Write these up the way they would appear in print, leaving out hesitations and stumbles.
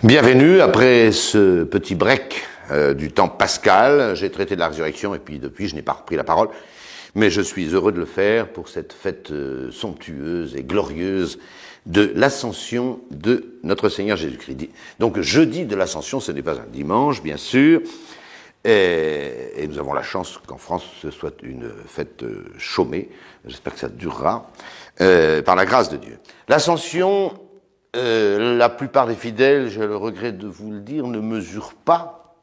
Bienvenue, après ce petit break du temps pascal, j'ai traité de la résurrection et puis depuis je n'ai pas repris la parole, mais je suis heureux de le faire pour cette fête somptueuse et glorieuse de l'ascension de notre Seigneur Jésus-Christ. Donc jeudi de l'ascension, ce n'est pas un dimanche bien sûr, et nous avons la chance qu'en France ce soit une fête chômée, j'espère que ça durera, par la grâce de Dieu. L'ascension, la plupart des fidèles, j'ai le regret de vous le dire, ne mesurent pas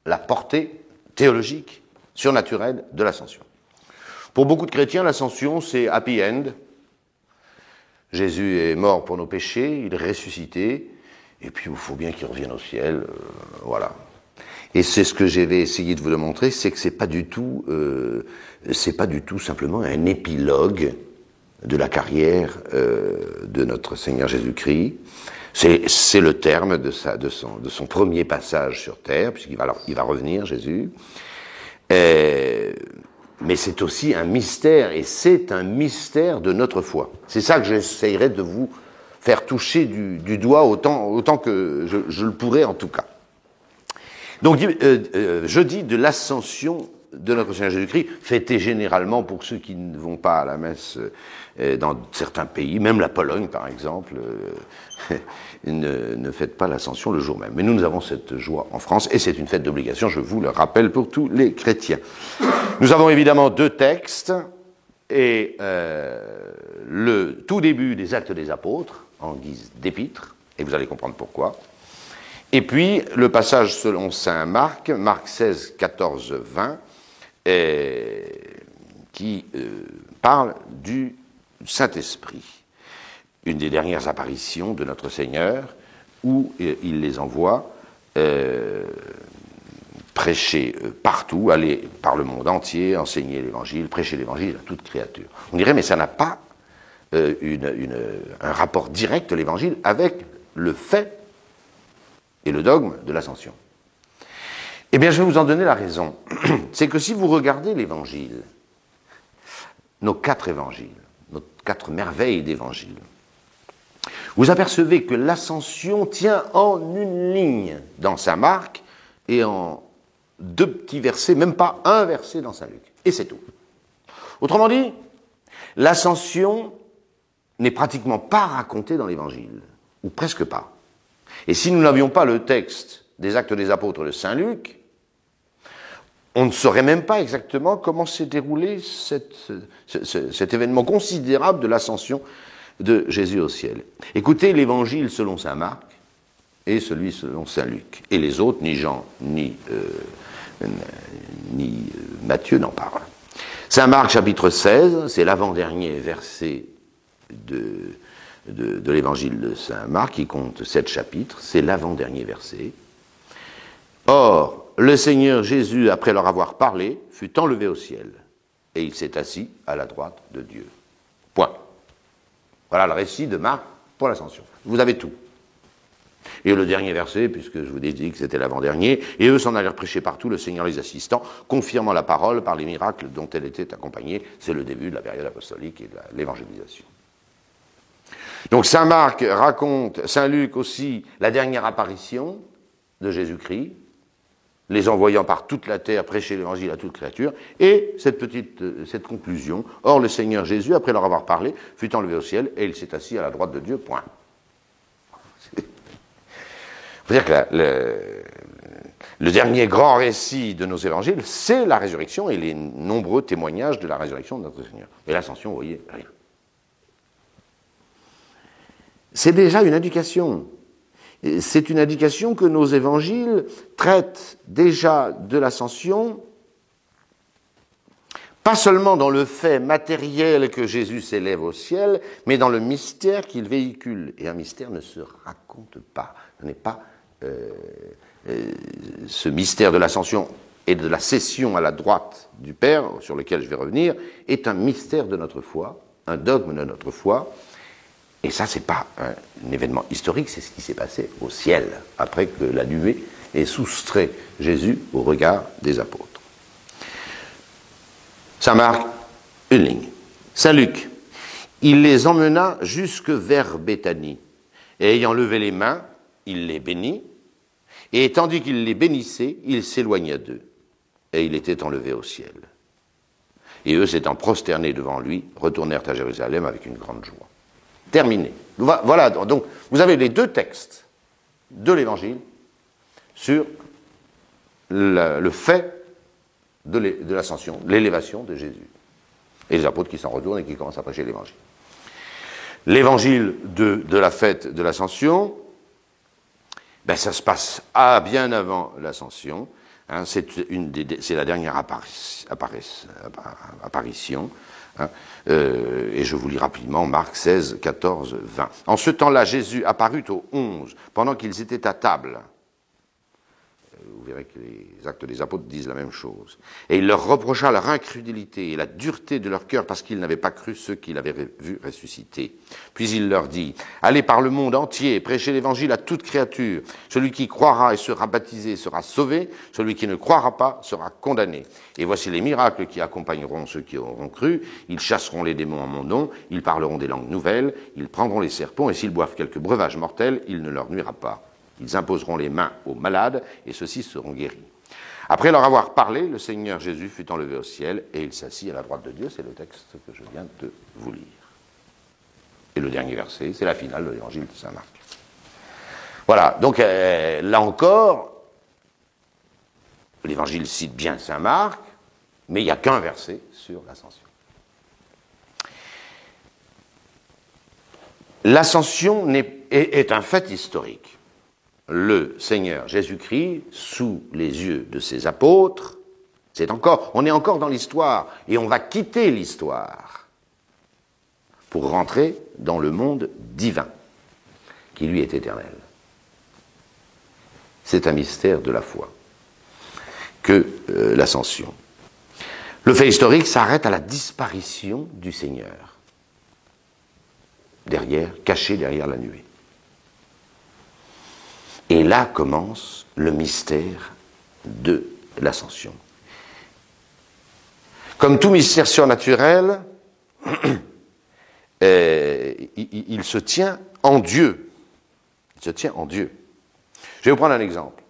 la portée théologique, surnaturelle de l'ascension. Pour beaucoup de chrétiens, l'ascension, c'est happy end. Jésus est mort pour nos péchés, il est ressuscité, et puis il faut bien qu'il revienne au ciel, voilà. Et c'est ce que j'ai essayé de vous le montrer, c'est que c'est pas du tout simplement un épilogue de la carrière de notre Seigneur Jésus-Christ. C'est le terme de son premier passage sur terre, puisqu'il va revenir, Jésus. Mais c'est aussi un mystère, et c'est un mystère de notre foi. C'est ça que j'essayerai de vous faire toucher du doigt autant que je le pourrai en tout cas. Donc, jeudi de l'ascension de notre Seigneur Jésus-Christ, fêté généralement pour ceux qui ne vont pas à la messe dans certains pays, même la Pologne par exemple, ne fête pas l'ascension le jour même. Mais nous avons cette joie en France, et c'est une fête d'obligation, je vous le rappelle, pour tous les chrétiens. Nous avons évidemment deux textes, et le tout début des Actes des Apôtres, en guise d'épître, et vous allez comprendre pourquoi. Et puis, le passage selon saint Marc, Marc 16, 14, 20, qui parle du Saint-Esprit. Une des dernières apparitions de notre Seigneur, où il les envoie prêcher partout, aller par le monde entier, enseigner l'Évangile, prêcher l'Évangile à toute créature. On dirait, mais ça n'a pas un rapport direct, l'Évangile, avec le fait et le dogme de l'ascension. Eh bien, je vais vous en donner la raison. C'est que si vous regardez l'Évangile, nos 4 évangiles, nos 4 merveilles d'évangile, vous apercevez que l'ascension tient en une ligne dans saint Marc et en 2 petits versets, même pas un verset dans saint Luc. Et c'est tout. Autrement dit, l'ascension n'est pratiquement pas racontée dans l'Évangile, ou presque pas. Et si nous n'avions pas le texte des Actes des Apôtres de saint Luc, on ne saurait même pas exactement comment s'est déroulé cet événement considérable de l'ascension de Jésus au ciel. Écoutez l'Évangile selon saint Marc et celui selon saint Luc. Et les autres, ni Jean, ni Matthieu n'en parlent. Saint Marc, chapitre 16, c'est l'avant-dernier verset de l'évangile de saint Marc, qui compte 7 chapitres, c'est l'avant-dernier verset. Or, le Seigneur Jésus, après leur avoir parlé, fut enlevé au ciel, et il s'est assis à la droite de Dieu. Point. Voilà le récit de Marc pour l'ascension. Vous avez tout. Et le dernier verset, puisque je vous ai dit que c'était l'avant-dernier, et eux s'en allèrent prêcher partout, le Seigneur les assistant, confirmant la parole par les miracles dont elle était accompagnée. C'est le début de la période apostolique et de l'évangélisation. Donc saint Marc raconte, saint Luc aussi, la dernière apparition de Jésus-Christ, les envoyant par toute la terre prêcher l'évangile à toute créature, et cette conclusion, or le Seigneur Jésus, après leur avoir parlé, fut enlevé au ciel, et il s'est assis à la droite de Dieu, point. Il faut dire que le dernier grand récit de nos évangiles, c'est la résurrection et les nombreux témoignages de la résurrection de notre Seigneur. Et l'ascension, vous voyez, rien. C'est déjà une indication. C'est une indication que nos évangiles traitent déjà de l'ascension, pas seulement dans le fait matériel que Jésus s'élève au ciel, mais dans le mystère qu'il véhicule. Et un mystère ne se raconte pas. Ce n'est pas ce mystère de l'ascension et de la cession à la droite du Père, sur lequel je vais revenir, est un mystère de notre foi, un dogme de notre foi. Et ça, c'est pas un événement historique, c'est ce qui s'est passé au ciel, après que la nuée ait soustrait Jésus au regard des apôtres. Saint Marc, une ligne. Saint Luc, il les emmena jusque vers Béthanie, et ayant levé les mains, il les bénit, et tandis qu'il les bénissait, il s'éloigna d'eux, et il était enlevé au ciel. Et eux, s'étant prosternés devant lui, retournèrent à Jérusalem avec une grande joie. Terminé. Voilà, donc vous avez les deux textes de l'Évangile sur le fait de l'ascension, l'élévation de Jésus. Et les apôtres qui s'en retournent et qui commencent à prêcher l'Évangile. L'évangile de la fête de l'Ascension, ben ça se passe bien avant l'Ascension. Hein, c'est la dernière apparition. Hein, et je vous lis rapidement Marc 16, 14, 20. En ce temps-là, Jésus apparut aux 11, pendant qu'ils étaient à table. Vous verrez que les actes des apôtres disent la même chose. Et il leur reprocha leur incrédulité et la dureté de leur cœur parce qu'ils n'avaient pas cru ceux qu'il avait vus ressusciter. Puis il leur dit, allez par le monde entier, prêchez l'évangile à toute créature. Celui qui croira et sera baptisé sera sauvé, celui qui ne croira pas sera condamné. Et voici les miracles qui accompagneront ceux qui auront cru. Ils chasseront les démons en mon nom, ils parleront des langues nouvelles, ils prendront les serpents et s'ils boivent quelque breuvage mortel, il ne leur nuira pas. Ils imposeront les mains aux malades, et ceux-ci seront guéris. Après leur avoir parlé, le Seigneur Jésus fut enlevé au ciel, et il s'assit à la droite de Dieu. C'est le texte que je viens de vous lire. Et le dernier verset, c'est la finale de l'évangile de saint Marc. Voilà, donc là encore, l'évangile cite bien saint Marc, mais il n'y a qu'un verset sur l'ascension. L'ascension est un fait historique. Le Seigneur Jésus-Christ, sous les yeux de ses apôtres, on est encore dans l'histoire, et on va quitter l'histoire pour rentrer dans le monde divin, qui lui est éternel. C'est un mystère de la foi que l'ascension. Le fait historique s'arrête à la disparition du Seigneur, caché derrière la nuée. Et là commence le mystère de l'ascension. Comme tout mystère surnaturel, il se tient en Dieu. Il se tient en Dieu. Je vais vous prendre un exemple.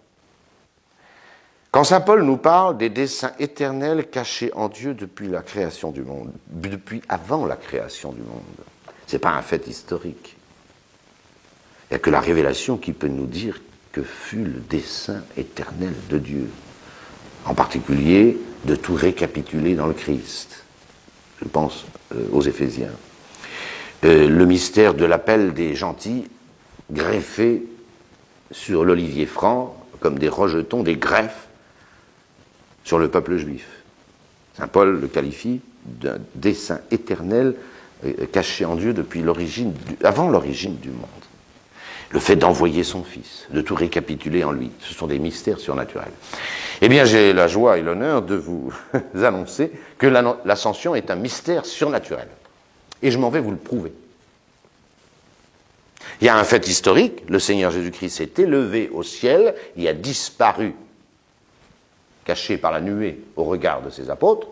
Quand saint Paul nous parle des desseins éternels cachés en Dieu depuis la création du monde, depuis avant la création du monde, ce n'est pas un fait historique. Il n'y a que la révélation qui peut nous dire que fut le dessein éternel de Dieu, en particulier de tout récapituler dans le Christ. Je pense aux Éphésiens. Le mystère de l'appel des gentils greffés sur l'olivier franc, comme des rejetons, des greffes sur le peuple juif. Saint Paul le qualifie d'un dessein éternel caché en Dieu depuis avant l'origine du monde. Le fait d'envoyer son Fils, de tout récapituler en lui, ce sont des mystères surnaturels. Eh bien, j'ai la joie et l'honneur de vous annoncer que l'ascension est un mystère surnaturel. Et je m'en vais vous le prouver. Il y a un fait historique, le Seigneur Jésus-Christ s'est élevé au ciel, il a disparu, caché par la nuée au regard de ses apôtres.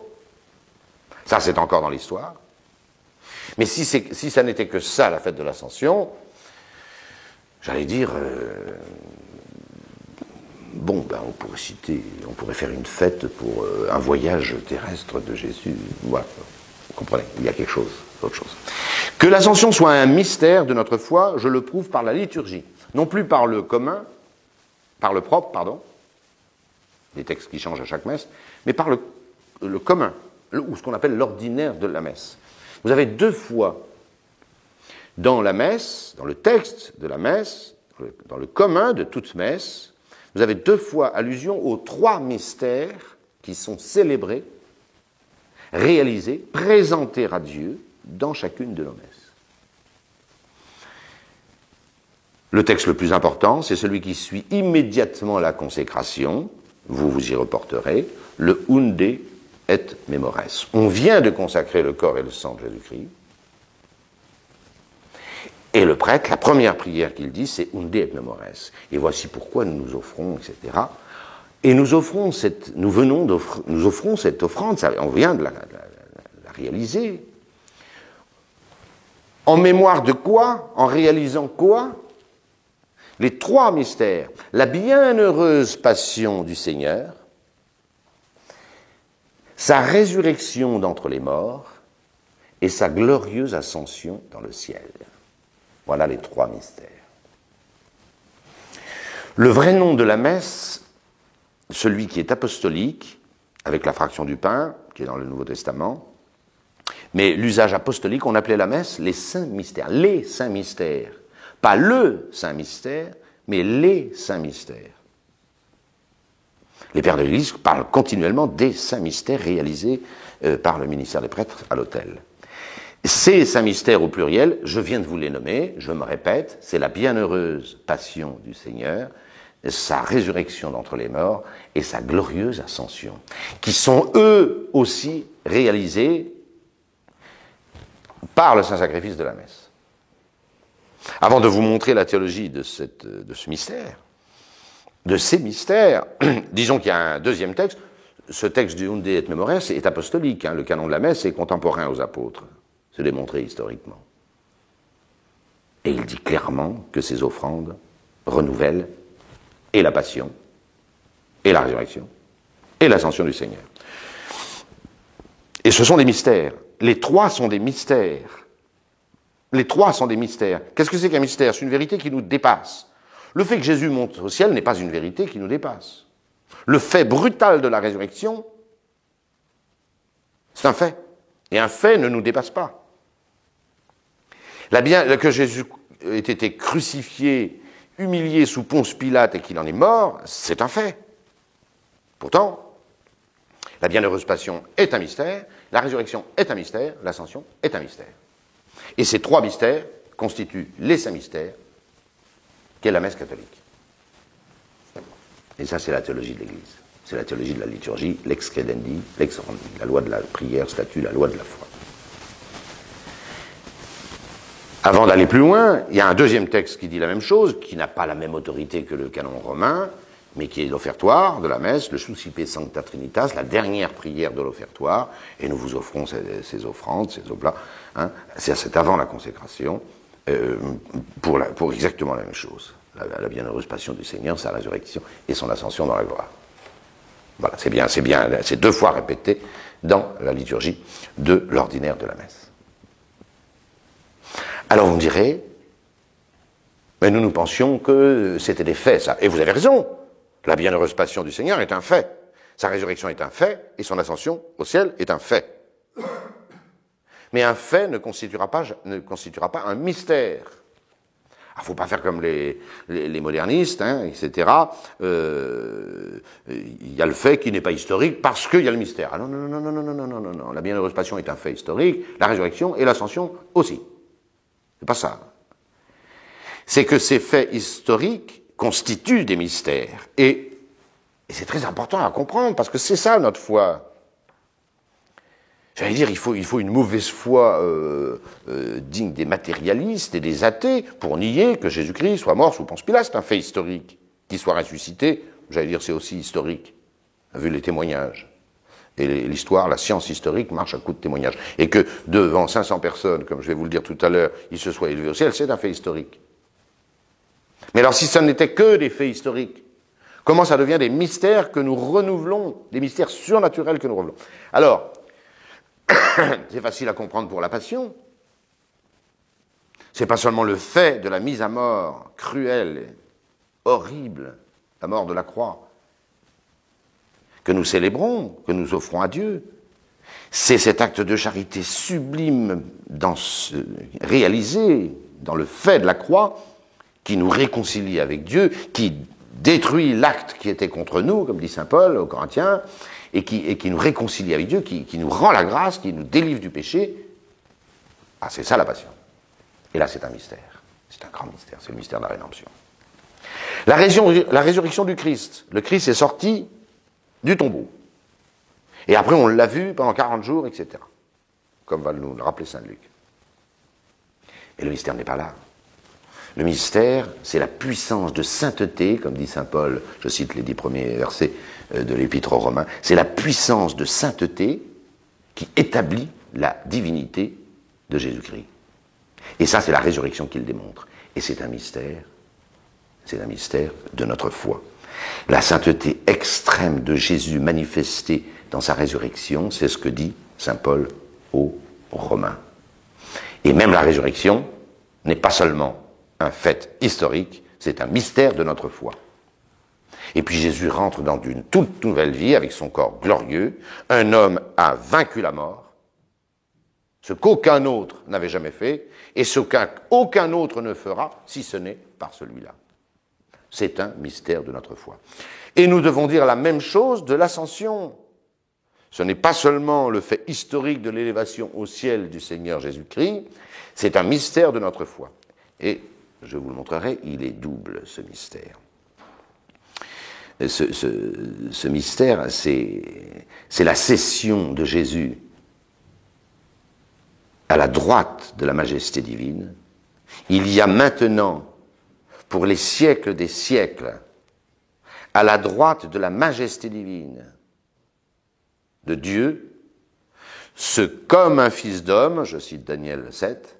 Ça, c'est encore dans l'histoire. Mais si ça n'était que ça, la fête de l'ascension, j'allais dire, on pourrait faire une fête pour un voyage terrestre de Jésus. Voilà, vous comprenez, il y a quelque chose, autre chose. Que l'ascension soit un mystère de notre foi, je le prouve par la liturgie. Non plus par le propre, des textes qui changent à chaque messe, mais par le commun, ou ce qu'on appelle l'ordinaire de la messe. Vous avez deux fois dans la messe, dans le texte de la messe, dans le commun de toute messe, vous avez deux fois allusion aux trois mystères qui sont célébrés, réalisés, présentés à Dieu dans chacune de nos messes. Le texte le plus important, c'est celui qui suit immédiatement la consécration, vous vous y reporterez, le Unde et Memores. On vient de consacrer le corps et le sang de Jésus-Christ, et le prêtre, la première prière qu'il dit, c'est Unde et Memores. Et voici pourquoi nous nous offrons, etc. Et nous offrons cette offrande, on vient de la réaliser. En mémoire de quoi? En réalisant quoi? les trois mystères, la bienheureuse passion du Seigneur, sa résurrection d'entre les morts et sa glorieuse ascension dans le ciel. Voilà les trois mystères. Le vrai nom de la messe, celui qui est apostolique, avec la fraction du pain, qui est dans le Nouveau Testament, mais l'usage apostolique, on appelait la messe les saints mystères, les saints mystères. Pas le saint mystère, mais les saints mystères. Les pères de l'Église parlent continuellement des saints mystères réalisés par le ministère des prêtres à l'autel. Ces saints mystères au pluriel, je viens de vous les nommer, je me répète, c'est la bienheureuse passion du Seigneur, sa résurrection d'entre les morts et sa glorieuse ascension, qui sont eux aussi réalisés par le saint sacrifice de la messe. Avant de vous montrer la théologie de ce mystère, de ces mystères, disons qu'il y a un deuxième texte. Ce texte du Unde et Memores est apostolique. Le canon de la messe est contemporain aux apôtres. C'est démontré historiquement. Et il dit clairement que ces offrandes renouvellent et la passion, et la résurrection, et l'ascension du Seigneur. Et ce sont des mystères. Les trois sont des mystères. Les trois sont des mystères. Qu'est-ce que c'est qu'un mystère? C'est une vérité qui nous dépasse. Le fait que Jésus monte au ciel n'est pas une vérité qui nous dépasse. Le fait brutal de la résurrection, c'est un fait. Et un fait ne nous dépasse pas. Que Jésus ait été crucifié, humilié sous Ponce Pilate et qu'il en est mort, c'est un fait. Pourtant, la bienheureuse passion est un mystère, la résurrection est un mystère, l'ascension est un mystère. Et ces trois mystères constituent les saints mystères qu'est la messe catholique. Et ça, c'est la théologie de l'Église. C'est la théologie de la liturgie, lex credendi, lex orandi, la loi de la prière, statut, la loi de la foi. Avant d'aller plus loin, il y a un deuxième texte qui dit la même chose, qui n'a pas la même autorité que le canon romain, mais qui est l'offertoire de la messe, le Suscipe Sancta Trinitas, la dernière prière de l'offertoire, et nous vous offrons ces offrandes, ces oblats, c'est avant la consécration, pour exactement la même chose. La bienheureuse passion du Seigneur, sa résurrection et son ascension dans la gloire. Voilà, c'est deux fois répété dans la liturgie de l'ordinaire de la messe. Alors vous me direz, mais nous pensions que c'était des faits, ça. Et vous avez raison, la bienheureuse passion du Seigneur est un fait. Sa résurrection est un fait, et son ascension au ciel est un fait. Mais un fait ne constituera pas un mystère. Il ne faut pas faire comme les modernistes, etc. Il y a le fait qui n'est pas historique parce qu'il y a le mystère. Ah non, non, non, non, non, non, non, non, non. La bienheureuse passion est un fait historique, la résurrection et l'ascension aussi. C'est pas ça. C'est que ces faits historiques constituent des mystères. Et c'est très important à comprendre parce que c'est ça notre foi. J'allais dire, il faut une mauvaise foi digne des matérialistes et des athées pour nier que Jésus-Christ soit mort sous Ponce Pilate. C'est un fait historique. Qu'il soit ressuscité, j'allais dire, c'est aussi historique, vu les témoignages. Et l'histoire, la science historique marche à coup de témoignages. Et que devant 500 personnes, comme je vais vous le dire tout à l'heure, il se soit élevé au ciel, c'est un fait historique. Mais alors si ça n'était que des faits historiques, comment ça devient des mystères que nous renouvelons, des mystères surnaturels que nous renouvelons? Alors, c'est facile à comprendre pour la passion. C'est pas seulement le fait de la mise à mort cruelle, horrible, la mort de la croix, que nous célébrons, que nous offrons à Dieu. C'est cet acte de charité sublime réalisé dans le fait de la croix qui nous réconcilie avec Dieu, qui détruit l'acte qui était contre nous, comme dit saint Paul aux Corinthiens, et qui nous réconcilie avec Dieu, qui nous rend la grâce, qui nous délivre du péché. Ah, c'est ça la passion. Et là, c'est un mystère. C'est un grand mystère, c'est le mystère de la rédemption. La résurrection du Christ. Le Christ est sorti du tombeau. Et après, on l'a vu pendant 40 jours, etc. Comme va nous le rappeler saint Luc. Et le mystère n'est pas là. Le mystère, c'est la puissance de sainteté, comme dit saint Paul, je cite les 10 premiers versets de l'Épître aux Romains, c'est la puissance de sainteté qui établit la divinité de Jésus-Christ. Et ça, c'est la résurrection qui le démontre. Et c'est un mystère c'est un mystère de notre foi. La sainteté extrême de Jésus manifestée dans sa résurrection, c'est ce que dit saint Paul aux Romains. Et même la résurrection n'est pas seulement un fait historique, c'est un mystère de notre foi. Et puis Jésus rentre dans une toute nouvelle vie avec son corps glorieux. Un homme a vaincu la mort, ce qu'aucun autre n'avait jamais fait, et ce qu'aucun autre ne fera, si ce n'est par celui-là. C'est un mystère de notre foi. Et nous devons dire la même chose de l'ascension. Ce n'est pas seulement le fait historique de l'élévation au ciel du Seigneur Jésus-Christ, c'est un mystère de notre foi. Et, je vous le montrerai, il est double, ce mystère. Ce mystère, c'est la cession de Jésus à la droite de la majesté divine. Il y a maintenant, pour les siècles des siècles, à la droite de la majesté divine de Dieu, ce comme un fils d'homme, je cite Daniel 7,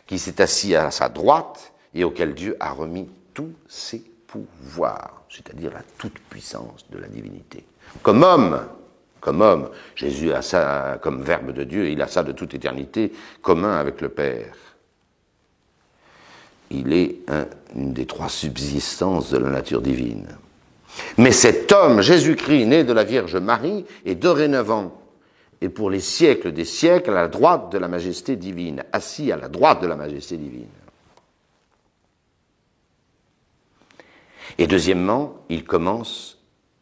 qui s'est assis à sa droite et auquel Dieu a remis tous ses pouvoirs, c'est-à-dire la toute-puissance de la divinité. Comme homme, Jésus a ça comme verbe de Dieu, il a ça de toute éternité, commun avec le Père. Il est une des trois subsistances de la nature divine. Mais cet homme, Jésus-Christ, né de la Vierge Marie, est dorénavant, et pour les siècles des siècles, à la droite de la majesté divine, assis à la droite de la majesté divine. Et deuxièmement, il commence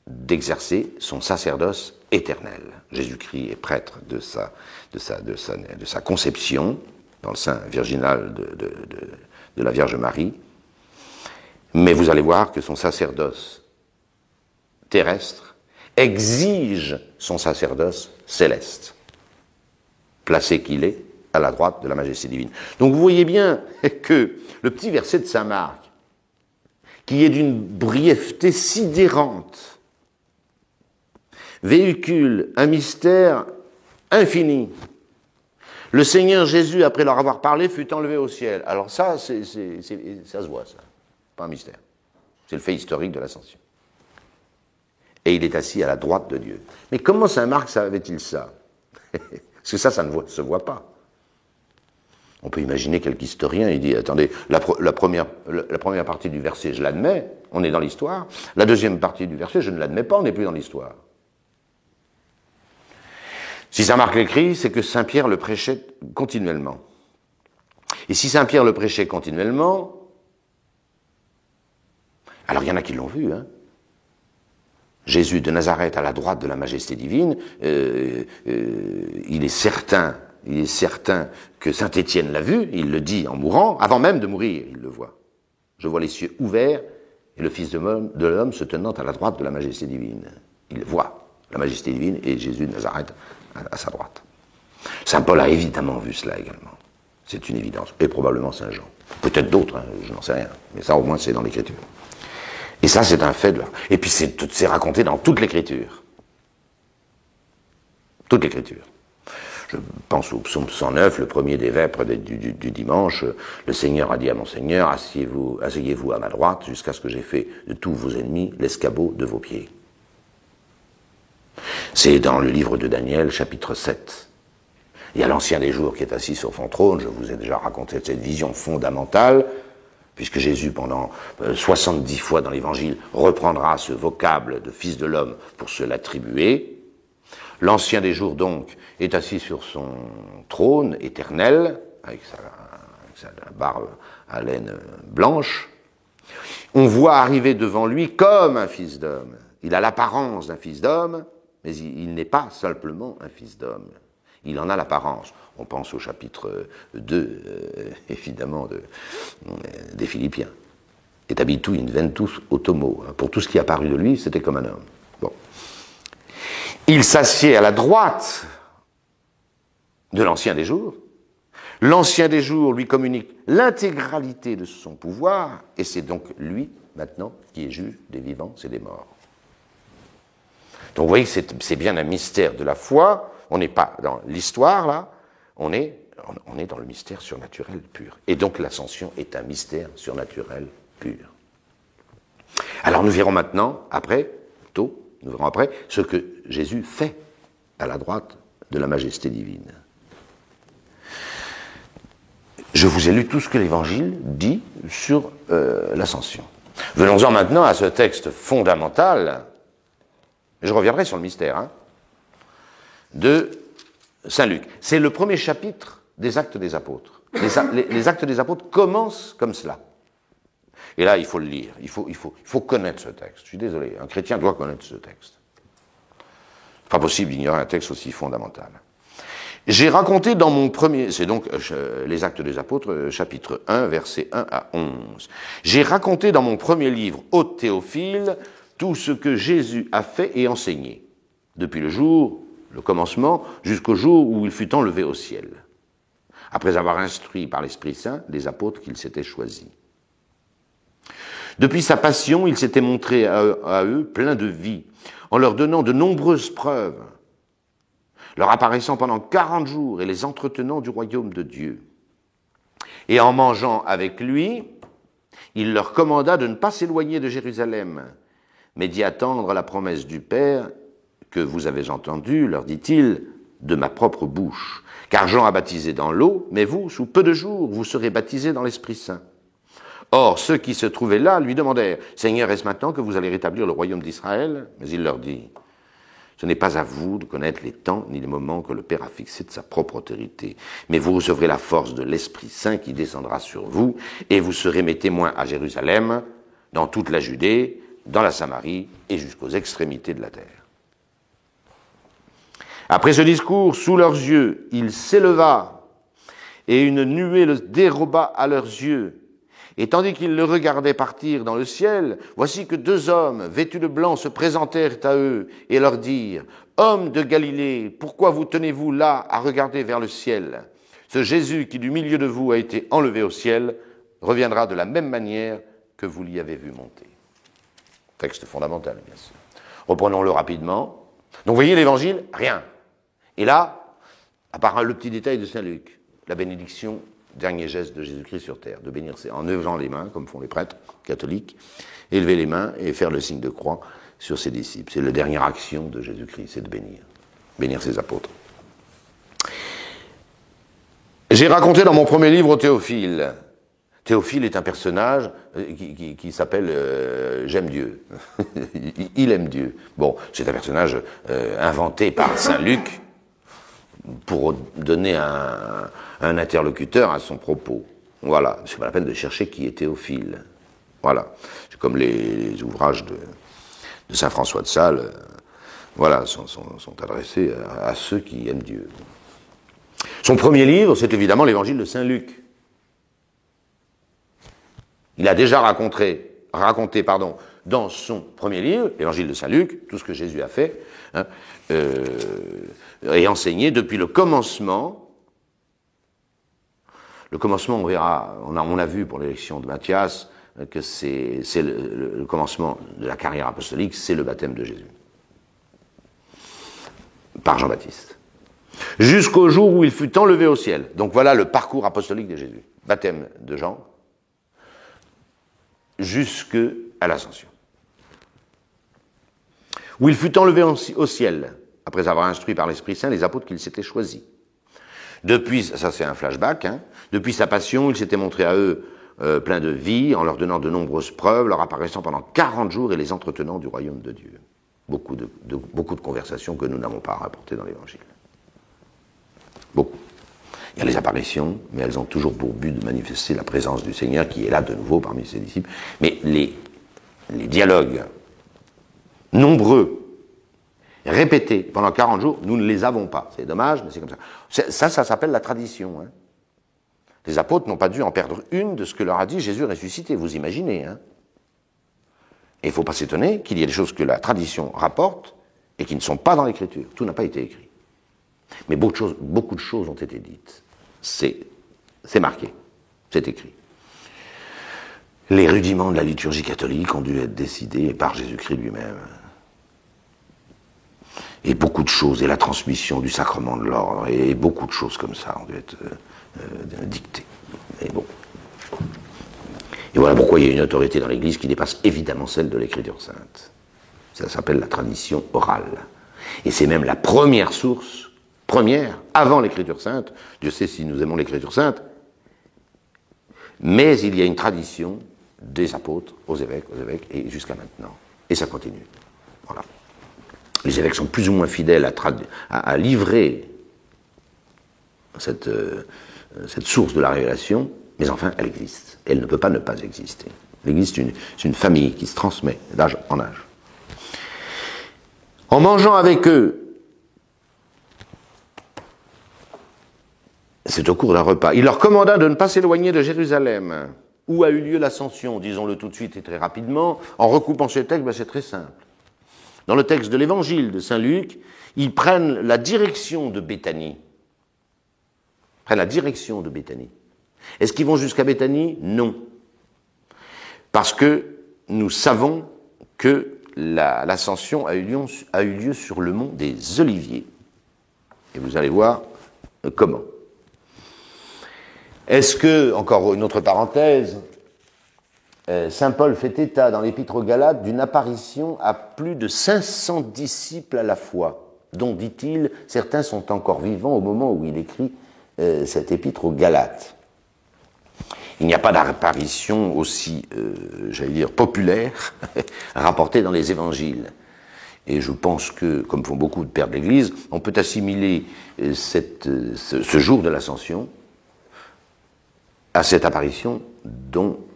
d'exercer son sacerdoce éternel. Jésus-Christ est prêtre de sa conception, dans le sein virginal de la Vierge Marie, mais vous allez voir que son sacerdoce terrestre exige son sacerdoce céleste, placé qu'il est à la droite de la majesté divine. Donc vous voyez bien que le petit verset de saint Marc, qui est d'une brièveté sidérante, véhicule un mystère infini. Le Seigneur Jésus, après leur avoir parlé, fut enlevé au ciel. Alors ça, ça se voit, ça. Pas un mystère. C'est le fait historique de l'ascension. Et il est assis à la droite de Dieu. Mais comment saint Marc savait-il ça? Parce que ça ne se voit pas. On peut imaginer quelques historien, il dit, attendez, la première partie du verset, je l'admets, on est dans l'histoire. La deuxième partie du verset, je ne l'admets pas, on n'est plus dans l'histoire. Si saint Marc l'écrit, c'est que saint Pierre le prêchait continuellement. Et si saint Pierre le prêchait continuellement, alors il y en a qui l'ont vu, hein. Jésus de Nazareth à la droite de la majesté divine, il est certain que saint Étienne l'a vu, il le dit en mourant, avant même de mourir, il le voit. Je vois les cieux ouverts et le Fils de l'homme se tenant à la droite de la majesté divine. Il voit la majesté divine et Jésus de Nazareth à sa droite. Saint Paul a évidemment vu cela également. C'est une évidence. Et probablement Saint Jean. Peut-être d'autres, hein, je n'en sais rien. Mais ça, au moins, c'est dans l'Écriture. Et ça, c'est un fait de là. Et puis, c'est raconté dans toute l'Écriture. Toute l'Écriture. Je pense au psaume 109, le premier des vêpres du dimanche. Le Seigneur a dit à mon Seigneur, asseyez-vous à ma droite, jusqu'à ce que j'ai fait de tous vos ennemis l'escabeau de vos pieds. C'est dans le livre de Daniel, chapitre 7. Il y a l'Ancien des Jours qui est assis sur son trône. Je vous ai déjà raconté cette vision fondamentale, puisque Jésus, pendant 70 fois dans l'Évangile, reprendra ce vocable de Fils de l'homme pour se l'attribuer. L'Ancien des Jours, donc, est assis sur son trône éternel, avec sa barbe à laine blanche. On voit arriver devant lui comme un fils d'homme. Il a l'apparence d'un fils d'homme, mais il n'est pas simplement un fils d'homme. Il en a l'apparence. On pense au chapitre 2, évidemment, des Philippiens. Et habitu inventus automo. Pour tout ce qui est apparu de lui, c'était comme un homme. Bon. Il s'assied à la droite de l'Ancien des Jours. L'Ancien des Jours lui communique l'intégralité de son pouvoir, et c'est donc lui, maintenant, qui est juge des vivants et des morts. Donc vous voyez que c'est bien un mystère de la foi. On n'est pas dans l'histoire, là, on est dans le mystère surnaturel pur. Et donc l'ascension est un mystère surnaturel pur. Alors nous verrons maintenant, après, nous verrons après, ce que Jésus fait à la droite de la majesté divine. Je vous ai lu tout ce que l'Évangile dit sur l'ascension. Venons-en maintenant à ce texte fondamental, je reviendrai sur le mystère, de Saint Luc. C'est le premier chapitre des Actes des Apôtres. Les Actes des Apôtres commencent comme cela. Et là, il faut le lire, il faut connaître ce texte. Je suis désolé, un chrétien doit connaître ce texte. Pas possible d'ignorer un texte aussi fondamental. J'ai raconté dans mon premier, c'est donc les Actes des Apôtres, chapitre 1, versets 1 à 11. J'ai raconté dans mon premier livre, ô Théophile, tout ce que Jésus a fait et enseigné, depuis le commencement, jusqu'au jour où il fut enlevé au ciel, après avoir instruit par l'Esprit Saint les apôtres qu'il s'était choisis. Depuis sa passion, il s'était montré à eux plein de vie, en leur donnant de nombreuses preuves, leur apparaissant pendant 40 jours et les entretenant du royaume de Dieu. Et en mangeant avec lui, il leur commanda de ne pas s'éloigner de Jérusalem, mais d'y attendre la promesse du Père que vous avez entendue, leur dit-il, de ma propre bouche. Car Jean a baptisé dans l'eau, mais vous, sous peu de jours, vous serez baptisés dans l'Esprit Saint. Or, ceux qui se trouvaient là lui demandèrent, « Seigneur, est-ce maintenant que vous allez rétablir le royaume d'Israël ?» Mais il leur dit, « Ce n'est pas à vous de connaître les temps ni les moments que le Père a fixés de sa propre autorité, mais vous recevrez la force de l'Esprit Saint qui descendra sur vous, et vous serez mes témoins à Jérusalem, dans toute la Judée, dans la Samarie et jusqu'aux extrémités de la terre. » Après ce discours, sous leurs yeux, il s'éleva, et une nuée le déroba à leurs yeux. Et tandis qu'ils le regardaient partir dans le ciel, voici que 2 hommes, vêtus de blanc, se présentèrent à eux et leur dirent, « Hommes de Galilée, pourquoi vous tenez-vous là à regarder vers le ciel? Ce Jésus qui du milieu de vous a été enlevé au ciel reviendra de la même manière que vous l'y avez vu monter. » Texte fondamental, bien sûr. Reprenons-le rapidement. Donc, vous voyez l'évangile, rien. Et là, à part le petit détail de Saint Luc, la bénédiction, dernier geste de Jésus-Christ sur terre, de bénir en levant les mains, comme font les prêtres catholiques, élever les mains et faire le signe de croix sur ses disciples. C'est la dernière action de Jésus-Christ, c'est de bénir ses apôtres. J'ai raconté dans mon premier livre au Théophile. Théophile est un personnage qui s'appelle J'aime Dieu. Il aime Dieu. Bon, c'est un personnage inventé par Saint Luc pour donner un interlocuteur à son propos. Voilà, c'est pas la peine de chercher qui est Théophile. Voilà, c'est comme les ouvrages de saint François de Sales, voilà, sont adressés à ceux qui aiment Dieu. Son premier livre, c'est évidemment l'évangile de Saint Luc. Il a déjà raconté dans son premier livre, l'évangile de Saint Luc, tout ce que Jésus a fait, et enseigné depuis le commencement. Le commencement, on verra, on a vu pour l'élection de Matthias que c'est le commencement de la carrière apostolique, c'est le baptême de Jésus. Par Jean-Baptiste. Jusqu'au jour où il fut enlevé au ciel. Donc voilà le parcours apostolique de Jésus. Baptême de Jean, jusqu'à l'ascension. Où il fut enlevé au ciel, après avoir instruit par l'Esprit Saint les apôtres qu'il s'était choisis. Depuis, ça c'est un flashback, depuis sa passion, il s'était montré à eux plein de vie, en leur donnant de nombreuses preuves, leur apparaissant pendant 40 jours et les entretenant du royaume de Dieu. Beaucoup de conversations que nous n'avons pas rapportées dans l'Évangile. Beaucoup. Il y a les apparitions, mais elles ont toujours pour but de manifester la présence du Seigneur qui est là de nouveau parmi ses disciples. Mais les dialogues nombreux, répétés pendant 40 jours, nous ne les avons pas. C'est dommage, mais c'est comme ça. Ça s'appelle la tradition. Les apôtres n'ont pas dû en perdre une de ce que leur a dit Jésus ressuscité, vous imaginez. Et il ne faut pas s'étonner qu'il y ait des choses que la tradition rapporte et qui ne sont pas dans l'Écriture. Tout n'a pas été écrit. Mais beaucoup de choses ont été dites. C'est marqué, c'est écrit. Les rudiments de la liturgie catholique ont dû être décidés par Jésus-Christ lui-même. Et beaucoup de choses, et la transmission du sacrement de l'ordre, et beaucoup de choses comme ça ont dû être dictées. Et bon. Et voilà pourquoi il y a une autorité dans l'Église qui dépasse évidemment celle de l'Écriture sainte. Ça s'appelle la tradition orale. Et c'est même la première source, première, avant l'Écriture sainte. Dieu sait si nous aimons l'Écriture sainte, mais il y a une tradition des apôtres aux évêques, et jusqu'à maintenant. Et ça continue. Voilà. Les évêques sont plus ou moins fidèles à livrer cette source de la révélation, mais enfin, elle existe. Elle ne peut pas ne pas exister. L'Église, c'est une famille qui se transmet d'âge en âge. En mangeant avec eux, c'est au cours d'un repas, il leur commanda de ne pas s'éloigner de Jérusalem, où a eu lieu l'ascension, disons-le tout de suite et très rapidement. En recoupant ce texte, c'est très simple. Dans le texte de l'évangile de Saint Luc, ils prennent la direction de Béthanie. Est-ce qu'ils vont jusqu'à Béthanie? Non. Parce que nous savons que l'ascension a eu lieu sur le mont des Oliviers. Et vous allez voir comment. Est-ce que, encore une autre parenthèse, Saint Paul fait état dans l'Épître aux Galates d'une apparition à plus de 500 disciples à la fois, dont, dit-il, certains sont encore vivants au moment où il écrit cette Épître aux Galates. Il n'y a pas d'apparition aussi, populaire, rapportée dans les évangiles. Et je pense que, comme font beaucoup de pères de l'Église, on peut assimiler ce jour de l'Ascension à cette apparition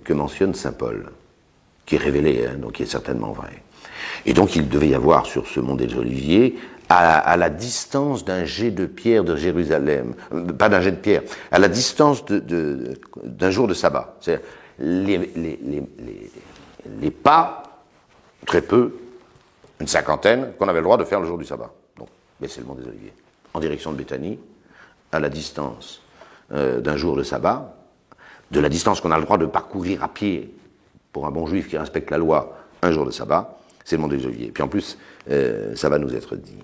que mentionne saint Paul, qui est révélée, donc qui est certainement vraie. Et donc il devait y avoir sur ce mont des Oliviers, à la distance d'un jet de pierre de Jérusalem, pas d'un jet de pierre, à la distance d'un jour de sabbat. C'est-à-dire les pas, très peu, une cinquantaine, qu'on avait le droit de faire le jour du sabbat. Donc, mais c'est le mont des Oliviers. En direction de Béthanie, à la distance d'un jour de sabbat, de la distance qu'on a le droit de parcourir à pied pour un bon juif qui respecte la loi un jour de sabbat, c'est le mont des Oliviers. Puis en plus, ça va nous être dit.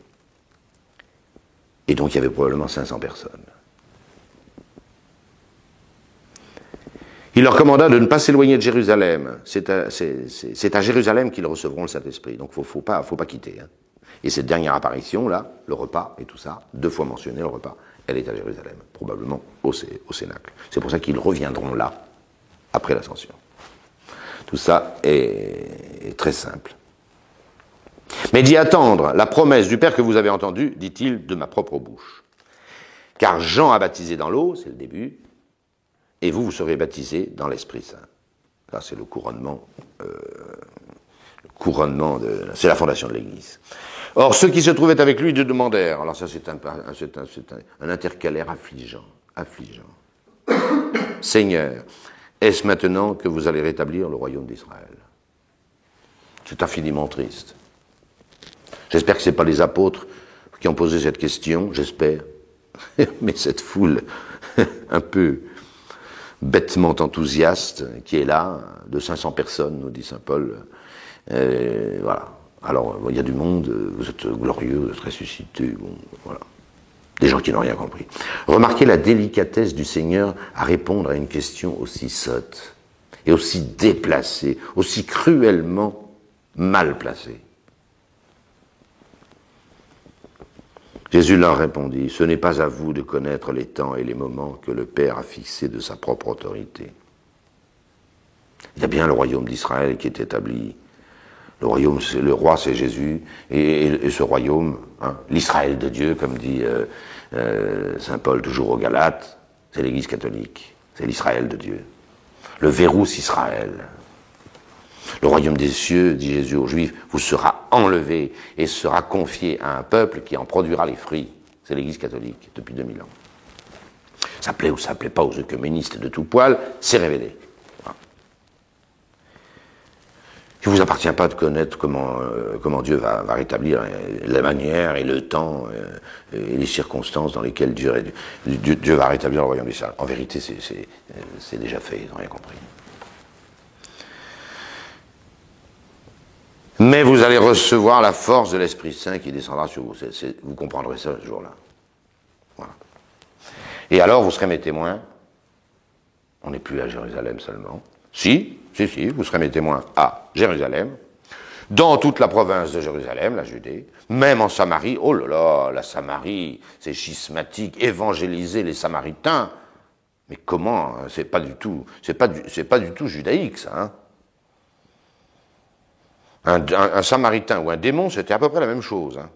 Et donc il y avait probablement 500 personnes. Il leur commanda de ne pas s'éloigner de Jérusalem. C'est à Jérusalem qu'ils recevront le Saint-Esprit. Donc il ne faut pas quitter. Et cette dernière apparition, là, le repas et tout ça, 2 fois mentionné, le repas, elle est à Jérusalem, probablement au Cénacle. C'est pour ça qu'ils reviendront là, après l'ascension. Tout ça est très simple. Mais d'y attendre la promesse du Père que vous avez entendue, dit-il, de ma propre bouche. Car Jean a baptisé dans l'eau, c'est le début, et vous serez baptisés dans l'Esprit Saint. Là, c'est le couronnement c'est la fondation de l'Église. Or, ceux qui se trouvaient avec lui lui demandèrent, alors ça c'est un intercalaire affligeant. Seigneur, est-ce maintenant que vous allez rétablir le royaume d'Israël? C'est infiniment triste. J'espère que ce n'est pas les apôtres qui ont posé cette question, j'espère. Mais cette foule un peu bêtement enthousiaste qui est là, de 500 personnes, nous dit saint Paul, voilà. Alors, il y a du monde, vous êtes glorieux, vous êtes ressuscités, bon, voilà. Des gens qui n'ont rien compris. Remarquez la délicatesse du Seigneur à répondre à une question aussi sotte, et aussi déplacée, aussi cruellement mal placée. Jésus leur répondit, « Ce n'est pas à vous de connaître les temps et les moments que le Père a fixés de sa propre autorité. » Il y a bien le royaume d'Israël qui est établi. Le roi, c'est Jésus, et ce royaume, l'Israël de Dieu, comme dit saint Paul toujours aux Galates, c'est l'Église catholique, c'est l'Israël de Dieu. Le verrou, c'est Israël. Le royaume des cieux, dit Jésus aux Juifs, vous sera enlevé et sera confié à un peuple qui en produira les fruits. C'est l'Église catholique, depuis 2000 ans. Ça plaît ou ça plaît pas aux œcuménistes de tout poil, c'est révélé. Il ne vous appartient pas de connaître comment Dieu va rétablir la manière et le temps et les circonstances dans lesquelles Dieu va rétablir le royaume d'Israël. En vérité, c'est déjà fait, ils n'ont rien compris. Mais vous allez recevoir la force de l'Esprit Saint qui descendra sur vous. Vous comprendrez ça ce jour-là. Voilà. Et alors, vous serez mes témoins. On n'est plus à Jérusalem seulement. Si, Si, vous serez mes témoins à Jérusalem, dans toute la province de Jérusalem, la Judée, même en Samarie. Oh là là, la Samarie, c'est schismatique, évangéliser les Samaritains. Mais comment? C'est pas du tout judaïque, ça. Hein. Un Samaritain ou un démon, c'était à peu près la même chose. Hein.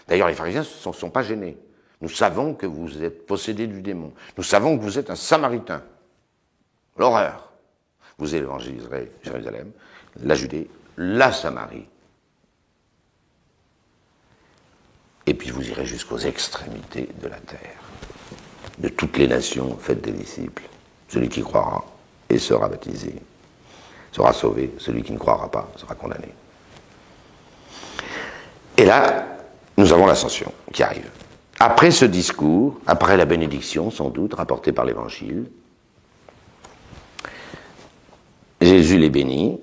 D'ailleurs, les pharisiens ne sont pas gênés. Nous savons que vous êtes possédés du démon. Nous savons que vous êtes un Samaritain. L'horreur. Vous évangéliserez Jérusalem, la Judée, la Samarie. Et puis vous irez jusqu'aux extrémités de la terre. De toutes les nations, faites des disciples. Celui qui croira et sera baptisé sera sauvé. Celui qui ne croira pas sera condamné. Et là, nous avons l'ascension qui arrive. Après ce discours, après la bénédiction, sans doute, rapportée par l'Évangile, Jésus les bénit.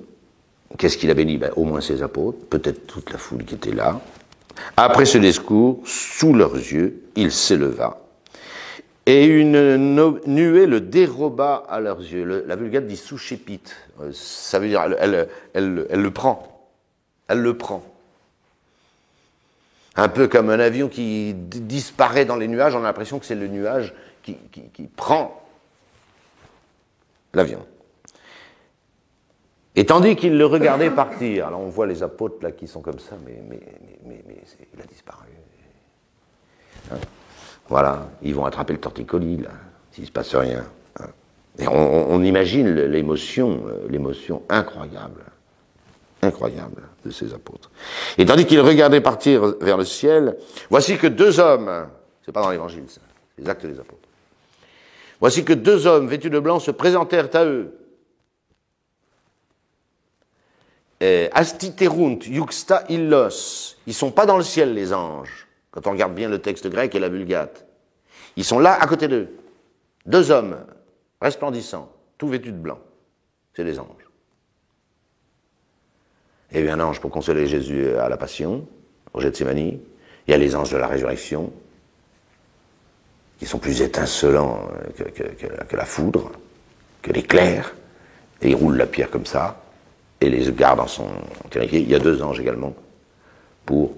Qu'est-ce qu'il a béni? Au moins ses apôtres, peut-être toute la foule qui était là. Après ce discours, sous leurs yeux, il s'éleva. Et une nuée le déroba à leurs yeux. La Vulgate dit sous chépite. Ça veut dire, elle le prend. Elle le prend. Un peu comme un avion qui disparaît dans les nuages, on a l'impression que c'est le nuage qui prend l'avion. Et tandis qu'il le regardait partir, alors on voit les apôtres là qui sont comme ça, mais il a disparu. Hein? Voilà, ils vont attraper le torticolis là, s'il ne se passe rien. Hein? Et on imagine l'émotion incroyable de ces apôtres. Et tandis qu'ils regardaient partir vers le ciel, voici que deux hommes, c'est pas dans l'évangile ça, c'est les actes des apôtres, voici que deux hommes vêtus de blanc se présentèrent à eux. Astiterunt juxta illos, ils sont pas dans le ciel les anges, quand on regarde bien le texte grec et la Vulgate. Ils sont là à côté d'eux. Deux hommes resplendissants, tout vêtus de blanc. C'est les anges. Il y a eu un ange pour consoler Jésus à la Passion, au Gethsémani. Il y a les anges de la résurrection, qui sont plus étincelants que la foudre, que l'éclair, et ils roulent la pierre comme ça, et les gardes en sont terrifiés. Il y a deux anges également, pour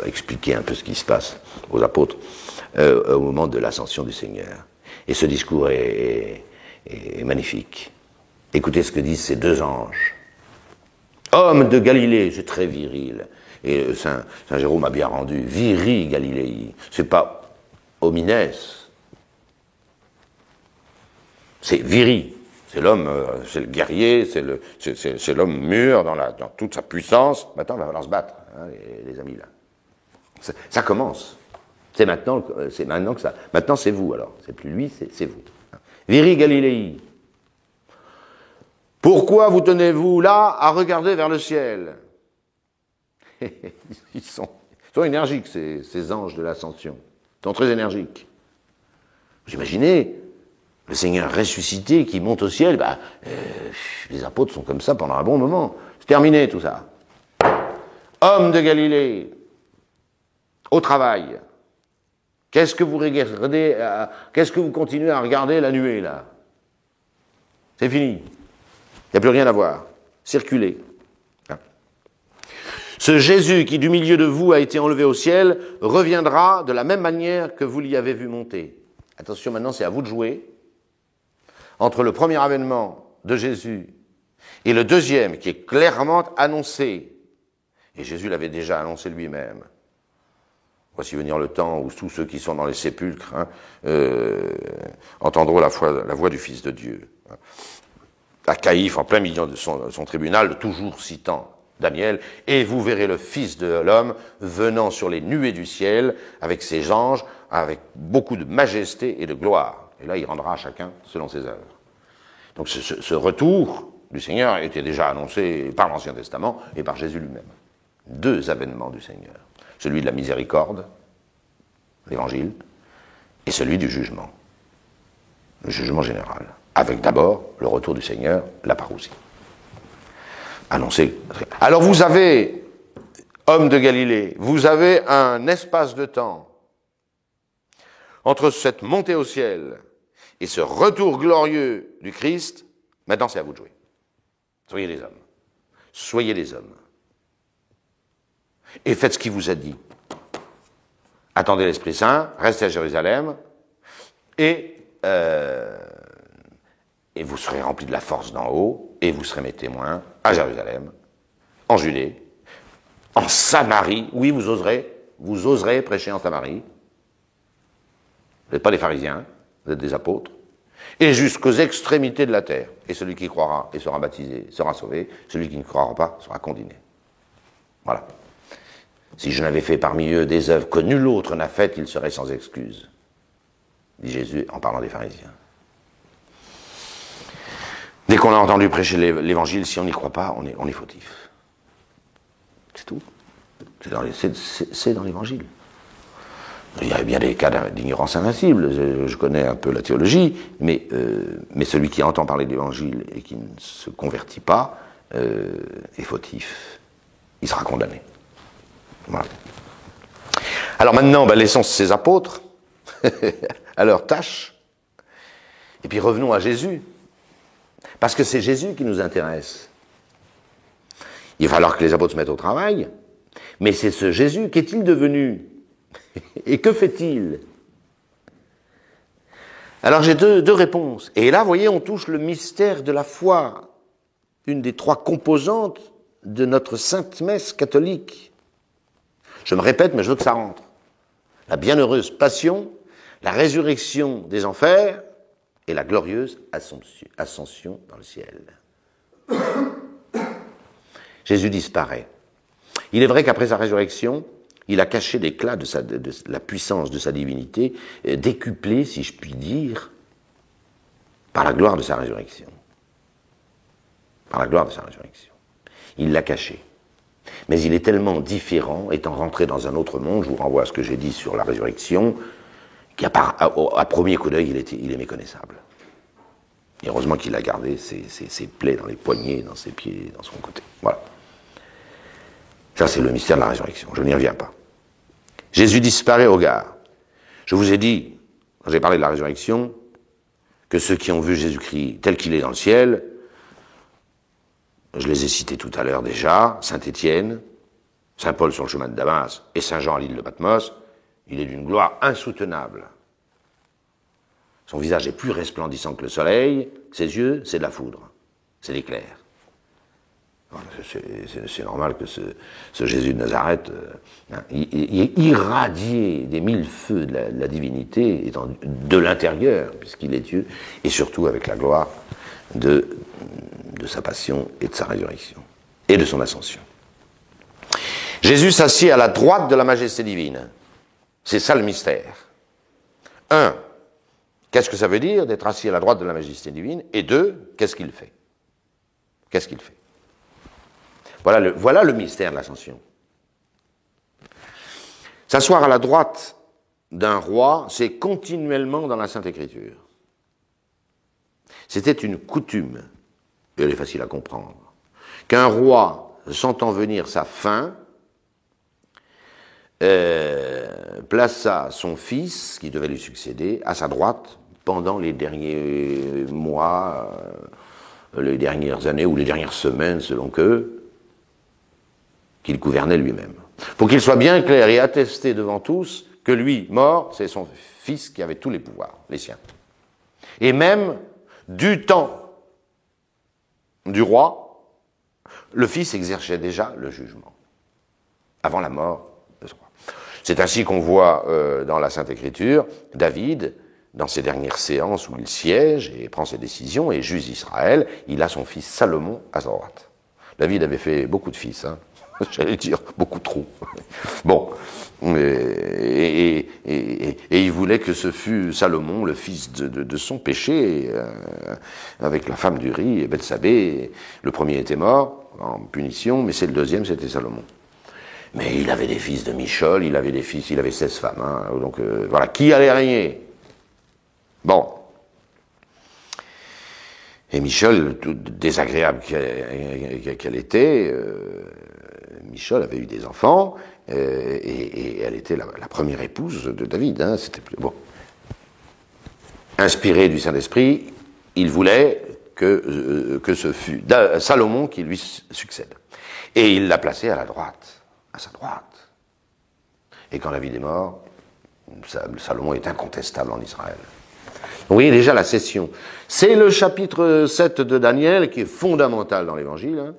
expliquer un peu ce qui se passe aux apôtres au moment de l'ascension du Seigneur. Et ce discours est magnifique. Écoutez ce que disent ces deux anges. Homme de Galilée, c'est très viril. Et Saint Jérôme a bien rendu. Viri Galilei. C'est pas homines. C'est viri. C'est l'homme, c'est le guerrier, c'est l'homme mûr dans toute sa puissance. Maintenant, il va falloir se battre, hein, les amis, là. Ça commence. C'est maintenant que ça. Maintenant, c'est vous, alors. C'est plus lui, c'est vous. Viri Galilei. Pourquoi vous tenez-vous là à regarder vers le ciel? Ils sont énergiques, ces anges de l'ascension. Ils sont très énergiques. Vous imaginez le Seigneur ressuscité qui monte au ciel, les apôtres sont comme ça pendant un bon moment. C'est terminé tout ça. Homme de Galilée, au travail. Qu'est-ce que vous regardez, qu'est-ce que vous continuez à regarder la nuée là? C'est fini. Il n'y a plus rien à voir. Circulez. Ce Jésus qui du milieu de vous a été enlevé au ciel reviendra de la même manière que vous l'y avez vu monter. Attention, maintenant c'est à vous de jouer. Entre le premier avènement de Jésus et le deuxième qui est clairement annoncé, et Jésus l'avait déjà annoncé lui-même. Voici venir le temps où tous ceux qui sont dans les sépulcres entendront la voix du Fils de Dieu. À Caïphe, en plein milieu de son tribunal, toujours citant Daniel, et vous verrez le Fils de l'homme venant sur les nuées du ciel avec ses anges, avec beaucoup de majesté et de gloire. Et là, il rendra à chacun selon ses œuvres. Donc ce retour du Seigneur était déjà annoncé par l'Ancien Testament et par Jésus lui-même. Deux avènements du Seigneur. Celui de la miséricorde, l'Évangile, et celui du jugement. Le jugement général. Avec d'abord le retour du Seigneur, la parousie. Annoncé. Alors vous avez, homme de Galilée, vous avez un espace de temps entre cette montée au ciel et ce retour glorieux du Christ, Maintenant, c'est à vous de jouer. Soyez les hommes. Soyez les hommes. Et faites ce qu'il vous a dit. Attendez l'Esprit Saint, restez à Jérusalem, et vous serez remplis de la force d'en haut, et vous serez mes témoins à Jérusalem, en Judée, en Samarie. Oui, vous oserez prêcher en Samarie. Vous n'êtes pas des pharisiens, vous êtes des apôtres. Et jusqu'aux extrémités de la terre. Et celui qui croira et sera baptisé sera sauvé, celui qui ne croira pas sera condamné. Voilà. Si je n'avais fait parmi eux des œuvres que nul autre n'a faites, ils seraient sans excuse, dit Jésus en parlant des pharisiens. Dès qu'on a entendu prêcher l'évangile, si on n'y croit pas, on est fautif. C'est tout. C'est dans l'évangile. Il y a bien des cas d'ignorance invincible, je connais un peu la théologie, mais celui qui entend parler de l'évangile et qui ne se convertit pas est fautif. Il sera condamné. Voilà. Alors maintenant, laissons ces apôtres à leur tâche, et puis revenons à Jésus, parce que c'est Jésus qui nous intéresse. Il va falloir que les apôtres se mettent au travail, mais c'est ce Jésus, qu'est-il devenu? Et que fait-il? Alors j'ai deux réponses. Et là, vous voyez, on touche le mystère de la foi, une des trois composantes de notre sainte messe catholique. Je me répète, mais je veux que ça rentre. La bienheureuse passion, la résurrection des enfers et la glorieuse ascension dans le ciel. Jésus disparaît. Il est vrai qu'après sa résurrection, il a caché l'éclat de la puissance de sa divinité, décuplée, si je puis dire, par la gloire de sa résurrection. Par la gloire de sa résurrection. Il l'a caché. Mais il est tellement différent, étant rentré dans un autre monde, je vous renvoie à ce que j'ai dit sur la résurrection, qu'à premier coup d'œil, il est méconnaissable. Et heureusement qu'il a gardé ses plaies dans les poignets, dans ses pieds, dans son côté. Voilà. Ça, c'est le mystère de la résurrection. Je n'y reviens pas. Jésus disparaît au regard. Je vous ai dit, quand j'ai parlé de la résurrection, que ceux qui ont vu Jésus-Christ tel qu'il est dans le ciel, je les ai cités tout à l'heure déjà, Saint Étienne, Saint Paul sur le chemin de Damas et Saint Jean à l'île de Patmos, il est d'une gloire insoutenable. Son visage est plus resplendissant que le soleil, ses yeux, c'est de la foudre, c'est l'éclair. C'est normal que ce Jésus de Nazareth il irradié des mille feux de la divinité, étant de l'intérieur, puisqu'il est Dieu, et surtout avec la gloire de sa passion et de sa résurrection, et de son ascension. Jésus s'assied à la droite de la majesté divine. C'est ça le mystère. Un, qu'est-ce que ça veut dire d'être assis à la droite de la majesté divine? Et deux, qu'est-ce qu'il fait? Qu'est-ce qu'il fait? Voilà le mystère de l'ascension. S'asseoir à la droite d'un roi, c'est continuellement dans la Sainte Écriture. C'était une coutume, et elle est facile à comprendre, qu'un roi, sentant venir sa fin, plaça son fils, qui devait lui succéder, à sa droite pendant les derniers mois, les dernières années ou les dernières semaines, selon qu'eux, qu'il gouvernait lui-même. Pour qu'il soit bien clair et attesté devant tous que lui, mort, c'est son fils qui avait tous les pouvoirs, les siens. Et même, du temps du roi, le fils exerçait déjà le jugement, avant la mort de ce roi. C'est ainsi qu'on voit dans la Sainte Écriture, David, dans ses dernières séances où il siège et prend ses décisions et juge Israël, il a son fils Salomon à sa droite. David avait fait beaucoup de fils, j'allais dire beaucoup trop. Bon, et il voulait que ce fût Salomon, le fils de son péché, avec la femme d'Uri et Bethsabée. Le premier était mort en punition, mais c'est le deuxième, c'était Salomon. Mais il avait des fils de Michol, il avait 16 femmes, donc voilà, qui allait régner? Bon. Et Michol, tout désagréable qu'elle était, Michol avait eu des enfants, et elle était la première épouse de David. C'était bon. Inspiré du Saint-Esprit, il voulait que ce fut Salomon qui lui succède. Et il l'a placé à sa droite. Et quand David est mort, Salomon est incontestable en Israël. Vous voyez déjà la session. C'est le chapitre 7 de Daniel qui est fondamental dans l'Évangile. On ne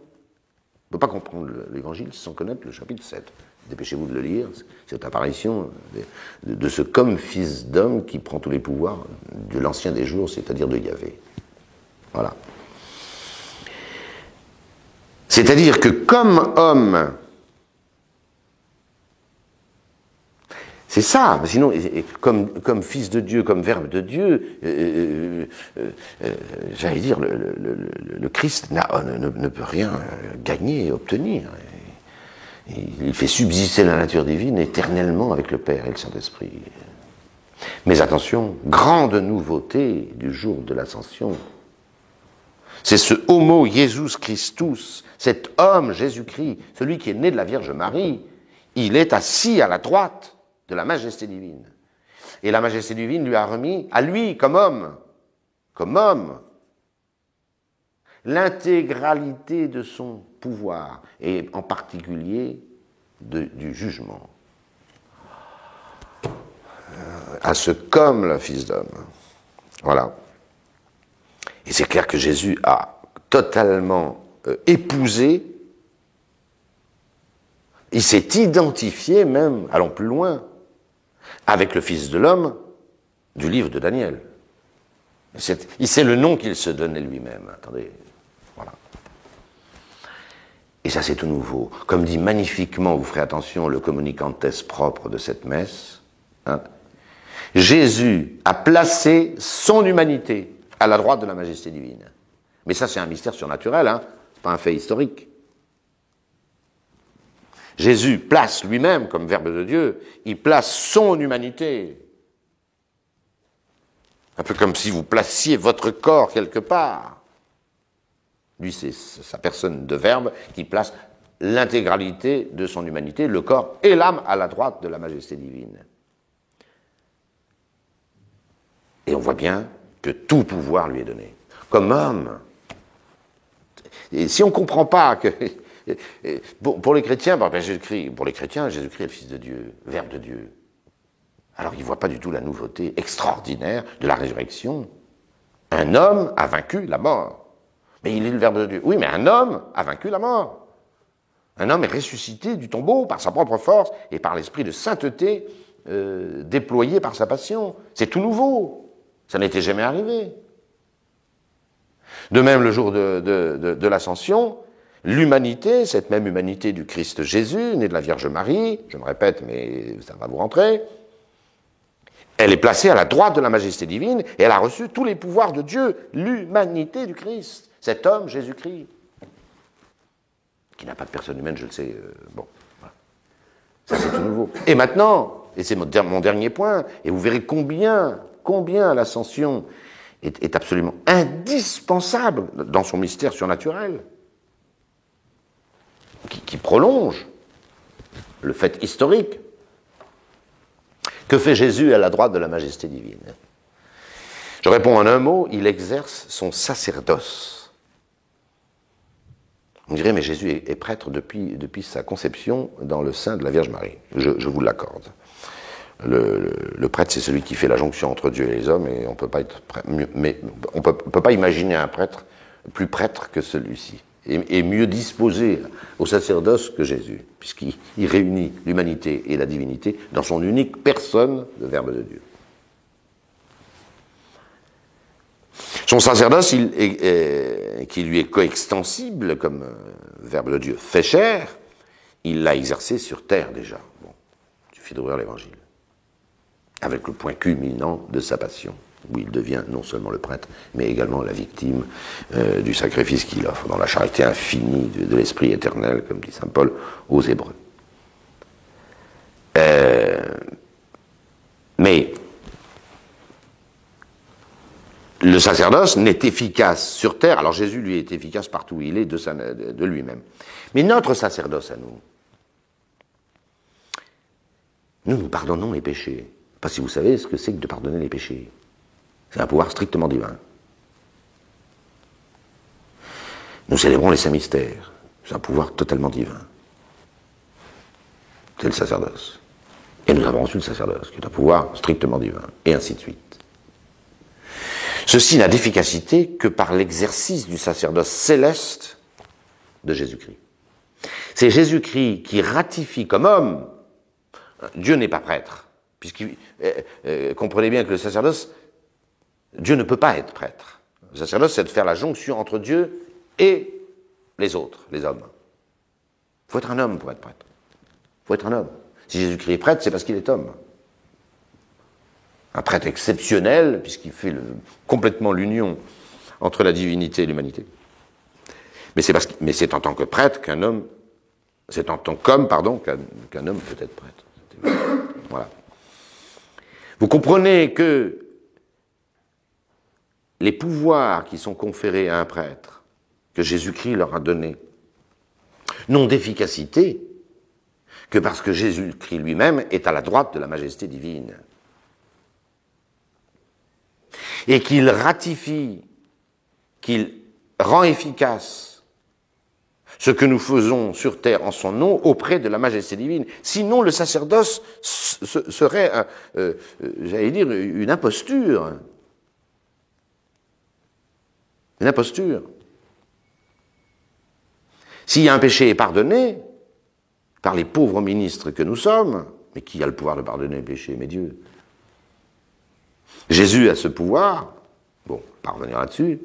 peut pas comprendre l'Évangile sans connaître le chapitre 7. Dépêchez-vous de le lire. Cette apparition de ce comme fils d'homme qui prend tous les pouvoirs de l'ancien des jours, c'est-à-dire de Yahvé. Voilà. C'est-à-dire que comme homme, c'est ça, sinon, comme fils de Dieu, comme verbe de Dieu, j'allais dire, le Christ ne peut rien gagner, obtenir. Il fait subsister la nature divine éternellement avec le Père et le Saint-Esprit. Mais attention, grande nouveauté du jour de l'Ascension, c'est ce Homo Jesus Christus, cet homme Jésus-Christ, celui qui est né de la Vierge Marie, il est assis à la droite de la majesté divine. Et la majesté divine lui a remis, à lui, comme homme, l'intégralité de son pouvoir, et en particulier du jugement. À ce comme le Fils d'homme. Voilà. Et c'est clair que Jésus a totalement épousé, il s'est identifié même, allons plus loin, avec le Fils de l'homme du livre de Daniel. C'est le nom qu'il se donnait lui-même. Attendez, voilà. Et ça c'est tout nouveau. Comme dit magnifiquement, vous ferez attention, le communicantès propre de cette messe, hein, Jésus a placé son humanité à la droite de la majesté divine. Mais ça c'est un mystère surnaturel, hein, c'est pas un fait historique. Jésus place lui-même, comme Verbe de Dieu, il place son humanité. Un peu comme si vous placiez votre corps quelque part. Lui, c'est sa personne de Verbe qui place l'intégralité de son humanité, le corps et l'âme à la droite de la majesté divine. Et on voit bien que tout pouvoir lui est donné. Comme homme. Et si on ne comprend pas que... Pour les chrétiens, pour les chrétiens, Jésus-Christ est le Fils de Dieu, Verbe de Dieu. Alors ils ne voient pas du tout la nouveauté extraordinaire de la résurrection. Un homme a vaincu la mort. Mais il est le Verbe de Dieu. Oui, mais un homme a vaincu la mort. Un homme est ressuscité du tombeau par sa propre force et par l'esprit de sainteté déployé par sa passion. C'est tout nouveau. Ça n'était jamais arrivé. De même, le jour de l'Ascension, l'humanité, cette même humanité du Christ Jésus, né de la Vierge Marie, je me répète, mais ça va vous rentrer, elle est placée à la droite de la majesté divine et elle a reçu tous les pouvoirs de Dieu, l'humanité du Christ, cet homme Jésus-Christ, qui n'a pas de personne humaine, je le sais, bon, voilà. Ça c'est tout nouveau. Et maintenant, et c'est mon dernier point, et vous verrez combien l'ascension est absolument indispensable dans son mystère surnaturel, qui prolonge le fait historique. Que fait Jésus à la droite de la majesté divine? Je réponds en un mot, il exerce son sacerdoce. On dirait, mais Jésus est prêtre depuis sa conception dans le sein de la Vierge Marie. Je vous l'accorde. Le prêtre, c'est celui qui fait la jonction entre Dieu et les hommes, et on peut pas être mais on peut pas imaginer un prêtre plus prêtre que celui-ci. Et mieux disposé au sacerdoce que Jésus, puisqu'il réunit l'humanité et la divinité dans son unique personne, le Verbe de Dieu. Son sacerdoce, qui lui est coextensible comme Verbe de Dieu fait chair, il l'a exercé sur terre déjà. Bon, il suffit d'ouvrir l'Évangile. Avec le point culminant de sa passion, où il devient non seulement le prêtre, mais également la victime du sacrifice qu'il offre, dans la charité infinie de l'Esprit éternel, comme dit saint Paul aux Hébreux. Mais le sacerdoce n'est efficace sur terre, alors Jésus lui est efficace partout où il est de lui-même. Mais notre sacerdoce à nous pardonnons les péchés. Je ne sais pas si vous savez ce que c'est que de pardonner les péchés. C'est un pouvoir strictement divin. Nous célébrons les saints mystères. C'est un pouvoir totalement divin. C'est le sacerdoce. Et nous avons reçu le sacerdoce, qui est un pouvoir strictement divin, et ainsi de suite. Ceci n'a d'efficacité que par l'exercice du sacerdoce céleste de Jésus-Christ. C'est Jésus-Christ qui ratifie comme homme. Dieu n'est pas prêtre, puisqu'il comprenez bien que le sacerdoce, Dieu ne peut pas être prêtre. Le sacerdoce, c'est de faire la jonction entre Dieu et les autres, les hommes. Il faut être un homme pour être prêtre. Il faut être un homme. Si Jésus-Christ est prêtre, c'est parce qu'il est homme. Un prêtre exceptionnel, puisqu'il fait complètement l'union entre la divinité et l'humanité. Mais c'est en tant que prêtre qu'un homme, c'est en tant qu'homme, pardon, qu'un homme peut être prêtre. Voilà. Vous comprenez que les pouvoirs qui sont conférés à un prêtre, que Jésus-Christ leur a donnés, n'ont d'efficacité que parce que Jésus-Christ lui-même est à la droite de la majesté divine. Et qu'il ratifie, qu'il rend efficace ce que nous faisons sur terre en son nom auprès de la majesté divine. Sinon, le sacerdoce serait, j'allais dire, une imposture. Une imposture. S'il y a un péché est pardonné par les pauvres ministres que nous sommes, mais qui a le pouvoir de pardonner le péché? Mais Dieu. Jésus a ce pouvoir, bon, on va revenir là-dessus,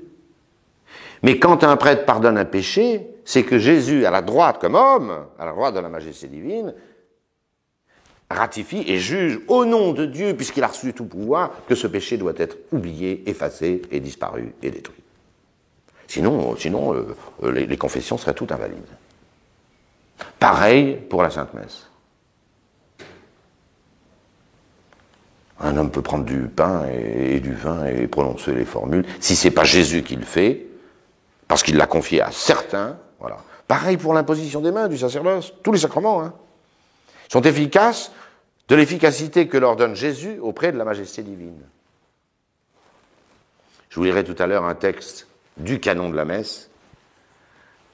mais quand un prêtre pardonne un péché, c'est que Jésus, à la droite comme homme, à la droite de la majesté divine, ratifie et juge au nom de Dieu, puisqu'il a reçu tout pouvoir, que ce péché doit être oublié, effacé et disparu et détruit. Sinon les confessions seraient toutes invalides. Pareil pour la Sainte Messe. Un homme peut prendre du pain et du vin et prononcer les formules, si ce n'est pas Jésus qui le fait, parce qu'il l'a confié à certains. Voilà. Pareil pour l'imposition des mains du sacerdoce, tous les sacrements, sont efficaces de l'efficacité que leur donne Jésus auprès de la majesté divine. Je vous lirai tout à l'heure un texte du canon de la messe,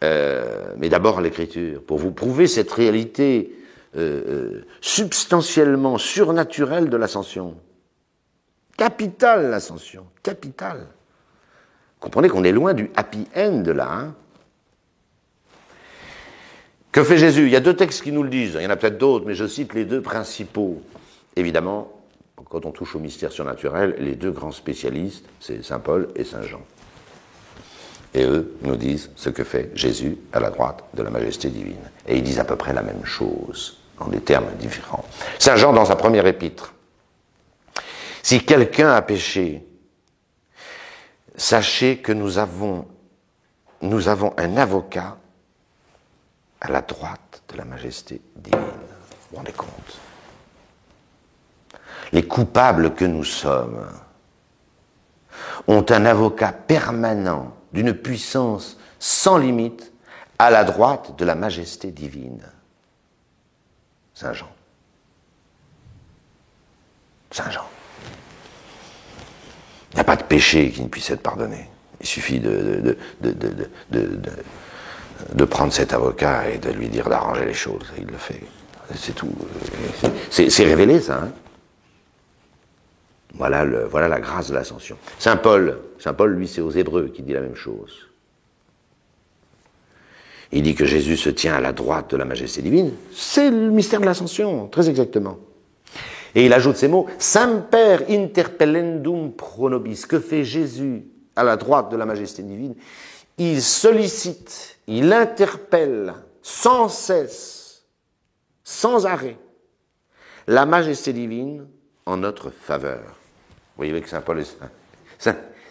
mais d'abord l'écriture, pour vous prouver cette réalité substantiellement surnaturelle de l'ascension. Capitale l'ascension, capitale. Comprenez qu'on est loin du happy end là. Que fait Jésus? Il y a deux textes qui nous le disent, il y en a peut-être d'autres, mais je cite les deux principaux. Évidemment, quand on touche au mystère surnaturel, les deux grands spécialistes, c'est Saint Paul et Saint Jean. Et eux nous disent ce que fait Jésus à la droite de la majesté divine. Et ils disent à peu près la même chose, en des termes différents. Saint Jean, dans sa première épître, si quelqu'un a péché, sachez que nous avons un avocat à la droite de la majesté divine. Vous vous rendez compte? Les coupables que nous sommes ont un avocat permanent d'une puissance sans limite à la droite de la majesté divine. Saint Jean. Saint Jean. Il n'y a pas de péché qui ne puisse être pardonné. Il suffit de prendre cet avocat et de lui dire d'arranger les choses. Il le fait. C'est tout. C'est révélé, ça. Voilà la grâce de l'ascension. Saint Paul, lui, c'est aux Hébreux qui dit la même chose. Il dit que Jésus se tient à la droite de la majesté divine. C'est le mystère de l'ascension, très exactement. Et il ajoute ces mots, Semper interpellendum pro nobis. Que fait Jésus à la droite de la majesté divine? Il sollicite, il interpelle sans cesse, sans arrêt, la majesté divine en notre faveur. Vous voyez que Saint Paul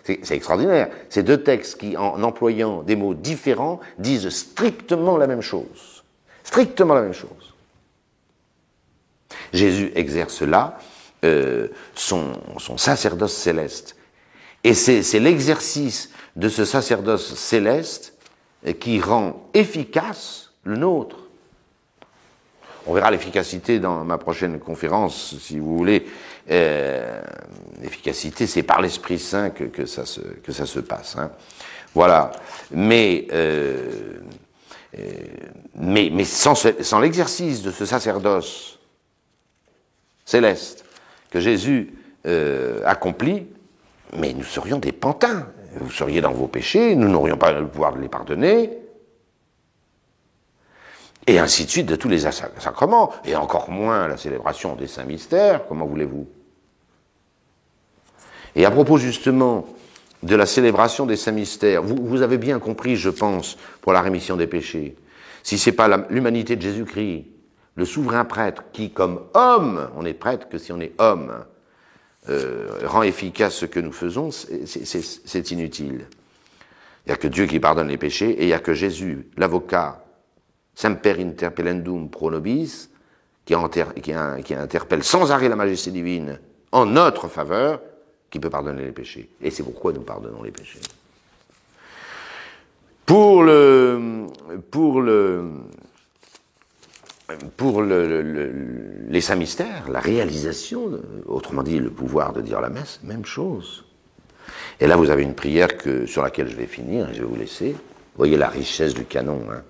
c'est extraordinaire. Ces deux textes qui, en employant des mots différents, disent strictement la même chose. Strictement la même chose. Jésus exerce là son sacerdoce céleste. Et c'est l'exercice de ce sacerdoce céleste qui rend efficace le nôtre. On verra l'efficacité dans ma prochaine conférence, si vous voulez. L'efficacité, c'est par l'Esprit Saint que ça se passe. Voilà. Mais sans l'exercice de ce sacerdoce céleste que Jésus accomplit, mais nous serions des pantins. Vous seriez dans vos péchés, nous n'aurions pas le pouvoir de les pardonner, et ainsi de suite de tous les sacrements, et encore moins la célébration des saints mystères, comment voulez-vous? Et à propos justement de la célébration des saints mystères, vous avez bien compris, je pense, pour la rémission des péchés, si ce n'est pas l'humanité de Jésus-Christ, le souverain prêtre, qui comme homme, on est prêtre que si on est homme, rend efficace ce que nous faisons, c'est inutile. Il n'y a que Dieu qui pardonne les péchés, et il n'y a que Jésus, l'avocat, semper interpellendum pro nobis, qui interpelle sans arrêt la majesté divine en notre faveur, qui peut pardonner les péchés. Et c'est pourquoi nous pardonnons les péchés. Pour les saints mystères, la réalisation, autrement dit le pouvoir de dire la messe, même chose. Et là vous avez une prière sur laquelle je vais finir, et je vais vous laisser. Vous voyez la richesse du canon. Hein.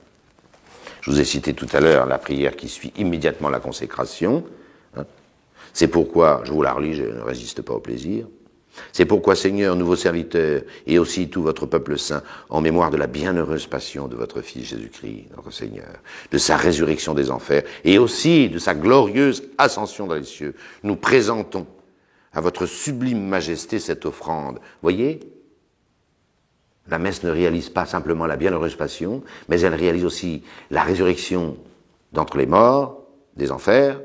Je vous ai cité tout à l'heure la prière qui suit immédiatement la consécration. Hein. C'est pourquoi, je vous la relis, je ne résiste pas au plaisir. C'est pourquoi, Seigneur, nous vos serviteurs, et aussi tout votre peuple saint, en mémoire de la bienheureuse passion de votre Fils Jésus-Christ, notre Seigneur, de sa résurrection des enfers, et aussi de sa glorieuse ascension dans les cieux, nous présentons à votre sublime majesté cette offrande. Voyez, la messe ne réalise pas simplement la bienheureuse passion, mais elle réalise aussi la résurrection d'entre les morts, des enfers,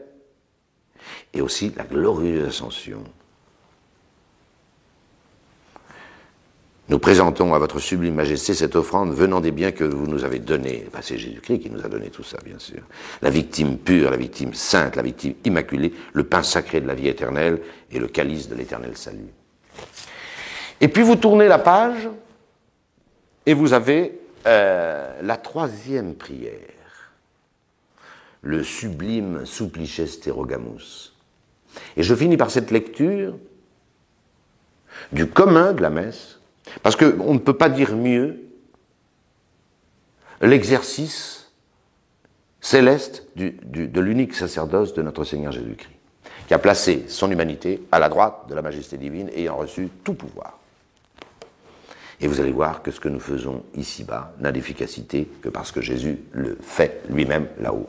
et aussi la glorieuse ascension. Nous présentons à votre sublime majesté cette offrande venant des biens que vous nous avez donnés. Enfin, c'est Jésus-Christ qui nous a donné tout ça, bien sûr. La victime pure, la victime sainte, la victime immaculée, le pain sacré de la vie éternelle et le calice de l'éternel salut. Et puis vous tournez la page et vous avez la troisième prière, le sublime Supplices Terrogamus. Et je finis par cette lecture du commun de la messe, parce qu'on ne peut pas dire mieux l'exercice céleste de l'unique sacerdoce de notre Seigneur Jésus-Christ, qui a placé son humanité à la droite de la majesté divine et ayant reçu tout pouvoir. Et vous allez voir que ce que nous faisons ici-bas n'a d'efficacité que parce que Jésus le fait lui-même là-haut.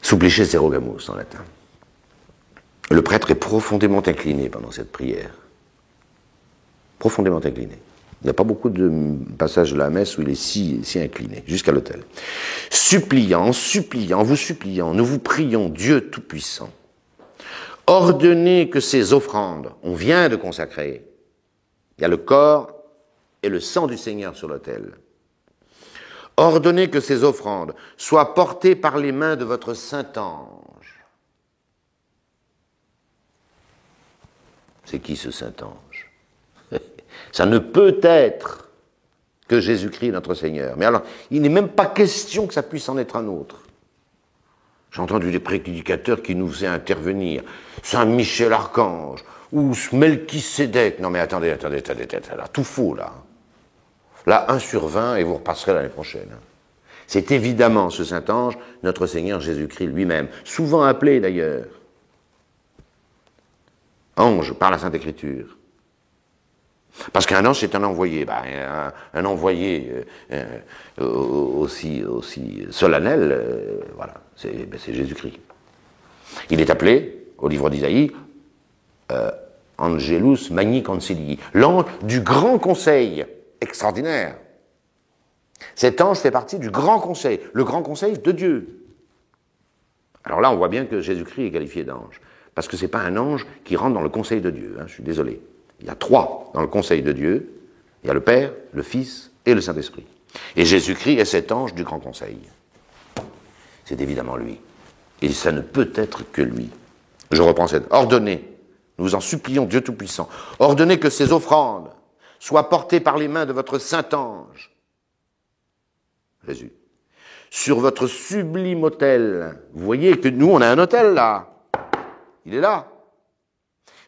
Supplices Terrogamus en latin. Le prêtre est profondément incliné pendant cette prière. Profondément incliné. Il n'y a pas beaucoup de passages de la messe où il est si incliné, jusqu'à l'autel. Suppliant, vous suppliant, nous vous prions, Dieu Tout-Puissant, ordonnez que ces offrandes, on vient de consacrer, il y a le corps et le sang du Seigneur sur l'autel, ordonnez que ces offrandes soient portées par les mains de votre Saint-Ange. C'est qui ce Saint-Ange? Ça ne peut être que Jésus-Christ notre Seigneur. Mais alors, il n'est même pas question que ça puisse en être un autre. J'ai entendu des prédicateurs qui nous faisaient intervenir Saint Michel Archange ou Melchisédek. Non mais attendez, là, tout faux là. Là, 1 sur 20 et vous repasserez l'année prochaine. C'est évidemment ce Saint-Ange, notre Seigneur Jésus-Christ lui-même, souvent appelé d'ailleurs ange par la Sainte Écriture. Parce qu'un ange, c'est un envoyé. Un envoyé aussi solennel, voilà, c'est Jésus-Christ. Il est appelé, au livre d'Isaïe, Angelus Magni Concilii, l'ange du grand conseil, extraordinaire. Cet ange fait partie du grand conseil, le grand conseil de Dieu. Alors là, on voit bien que Jésus-Christ est qualifié d'ange, parce que ce n'est pas un ange qui rentre dans le conseil de Dieu, je suis désolé. Il y a 3 dans le conseil de Dieu. Il y a le Père, le Fils et le Saint-Esprit. Et Jésus-Christ est cet ange du grand conseil. C'est évidemment lui. Et ça ne peut être que lui. Je reprends cette. Ordonnez, nous vous en supplions, Dieu Tout-Puissant, ordonnez que ces offrandes soient portées par les mains de votre Saint-Ange, Jésus, sur votre sublime autel. Vous voyez que nous, on a un autel là. Il est là.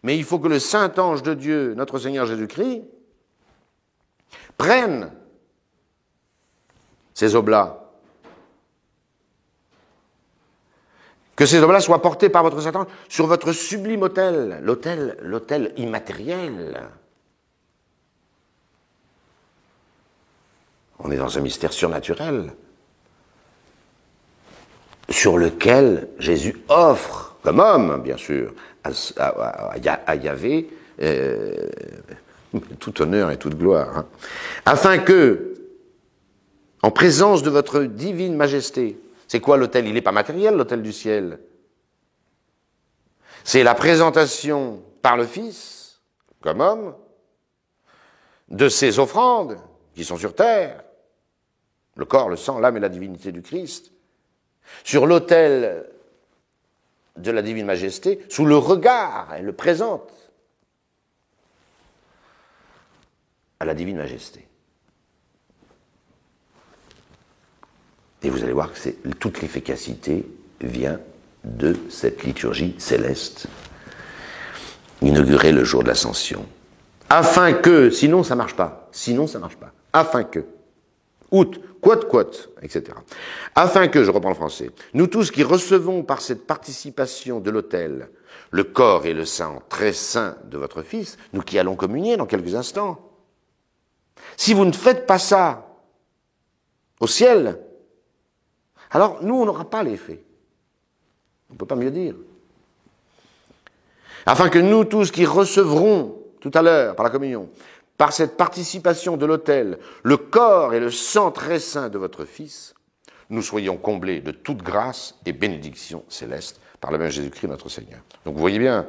Mais il faut que le Saint-Ange de Dieu, notre Seigneur Jésus-Christ, prennent ces oblats, que ces oblats soient portés par votre Saint-Ange sur votre sublime autel, l'autel immatériel. On est dans un mystère surnaturel sur lequel Jésus offre, comme homme, bien sûr, à Yahvé, tout honneur et toute gloire, hein, afin que, en présence de votre divine majesté, c'est quoi l'autel? Il n'est pas matériel, l'autel du ciel. C'est la présentation par le Fils, comme homme, de ses offrandes qui sont sur terre, le corps, le sang, l'âme et la divinité du Christ, sur l'autel de la divine majesté, sous le regard, elle le présente à la divine majesté. Et vous allez voir que toute l'efficacité vient de cette liturgie céleste, inaugurée le jour de l'Ascension. Afin que, sinon ça ne marche pas, afin que, quote, etc. Afin que, je reprends le français, nous tous qui recevons par cette participation de l'autel le corps et le sang très saints de votre Fils, nous qui allons communier dans quelques instants, si vous ne faites pas ça au ciel, alors nous on n'aura pas l'effet. On ne peut pas mieux dire. Afin que nous tous qui recevrons tout à l'heure par la communion, par cette participation de l'autel, le corps et le sang très saint de votre Fils, nous soyons comblés de toute grâce et bénédiction céleste par le même Jésus-Christ notre Seigneur. Donc vous voyez bien,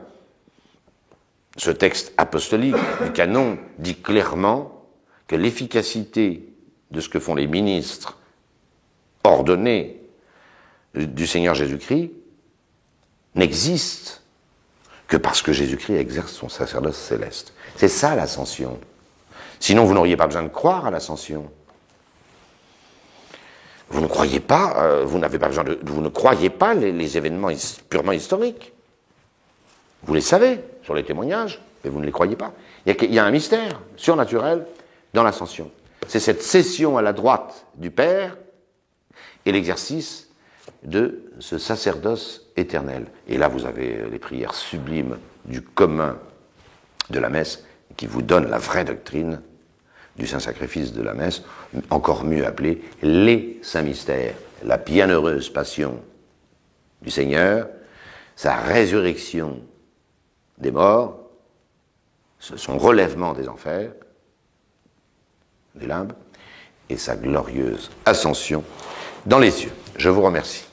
ce texte apostolique du canon dit clairement que l'efficacité de ce que font les ministres ordonnés du Seigneur Jésus-Christ n'existe que parce que Jésus-Christ exerce son sacerdoce céleste. C'est ça l'ascension. Sinon, vous n'auriez pas besoin de croire à l'ascension. Vous ne croyez pas, vous ne croyez pas les événements purement historiques. Vous les savez sur les témoignages, mais vous ne les croyez pas. Il y a un mystère surnaturel dans l'ascension. C'est cette cession à la droite du Père et l'exercice de ce sacerdoce éternel. Et là, vous avez les prières sublimes du commun de la messe qui vous donnent la vraie doctrine du Saint-Sacrifice de la messe, encore mieux appelé les Saints Mystères, la bienheureuse passion du Seigneur, sa résurrection des morts, son relèvement des enfers, des limbes, et sa glorieuse ascension dans les cieux. Je vous remercie.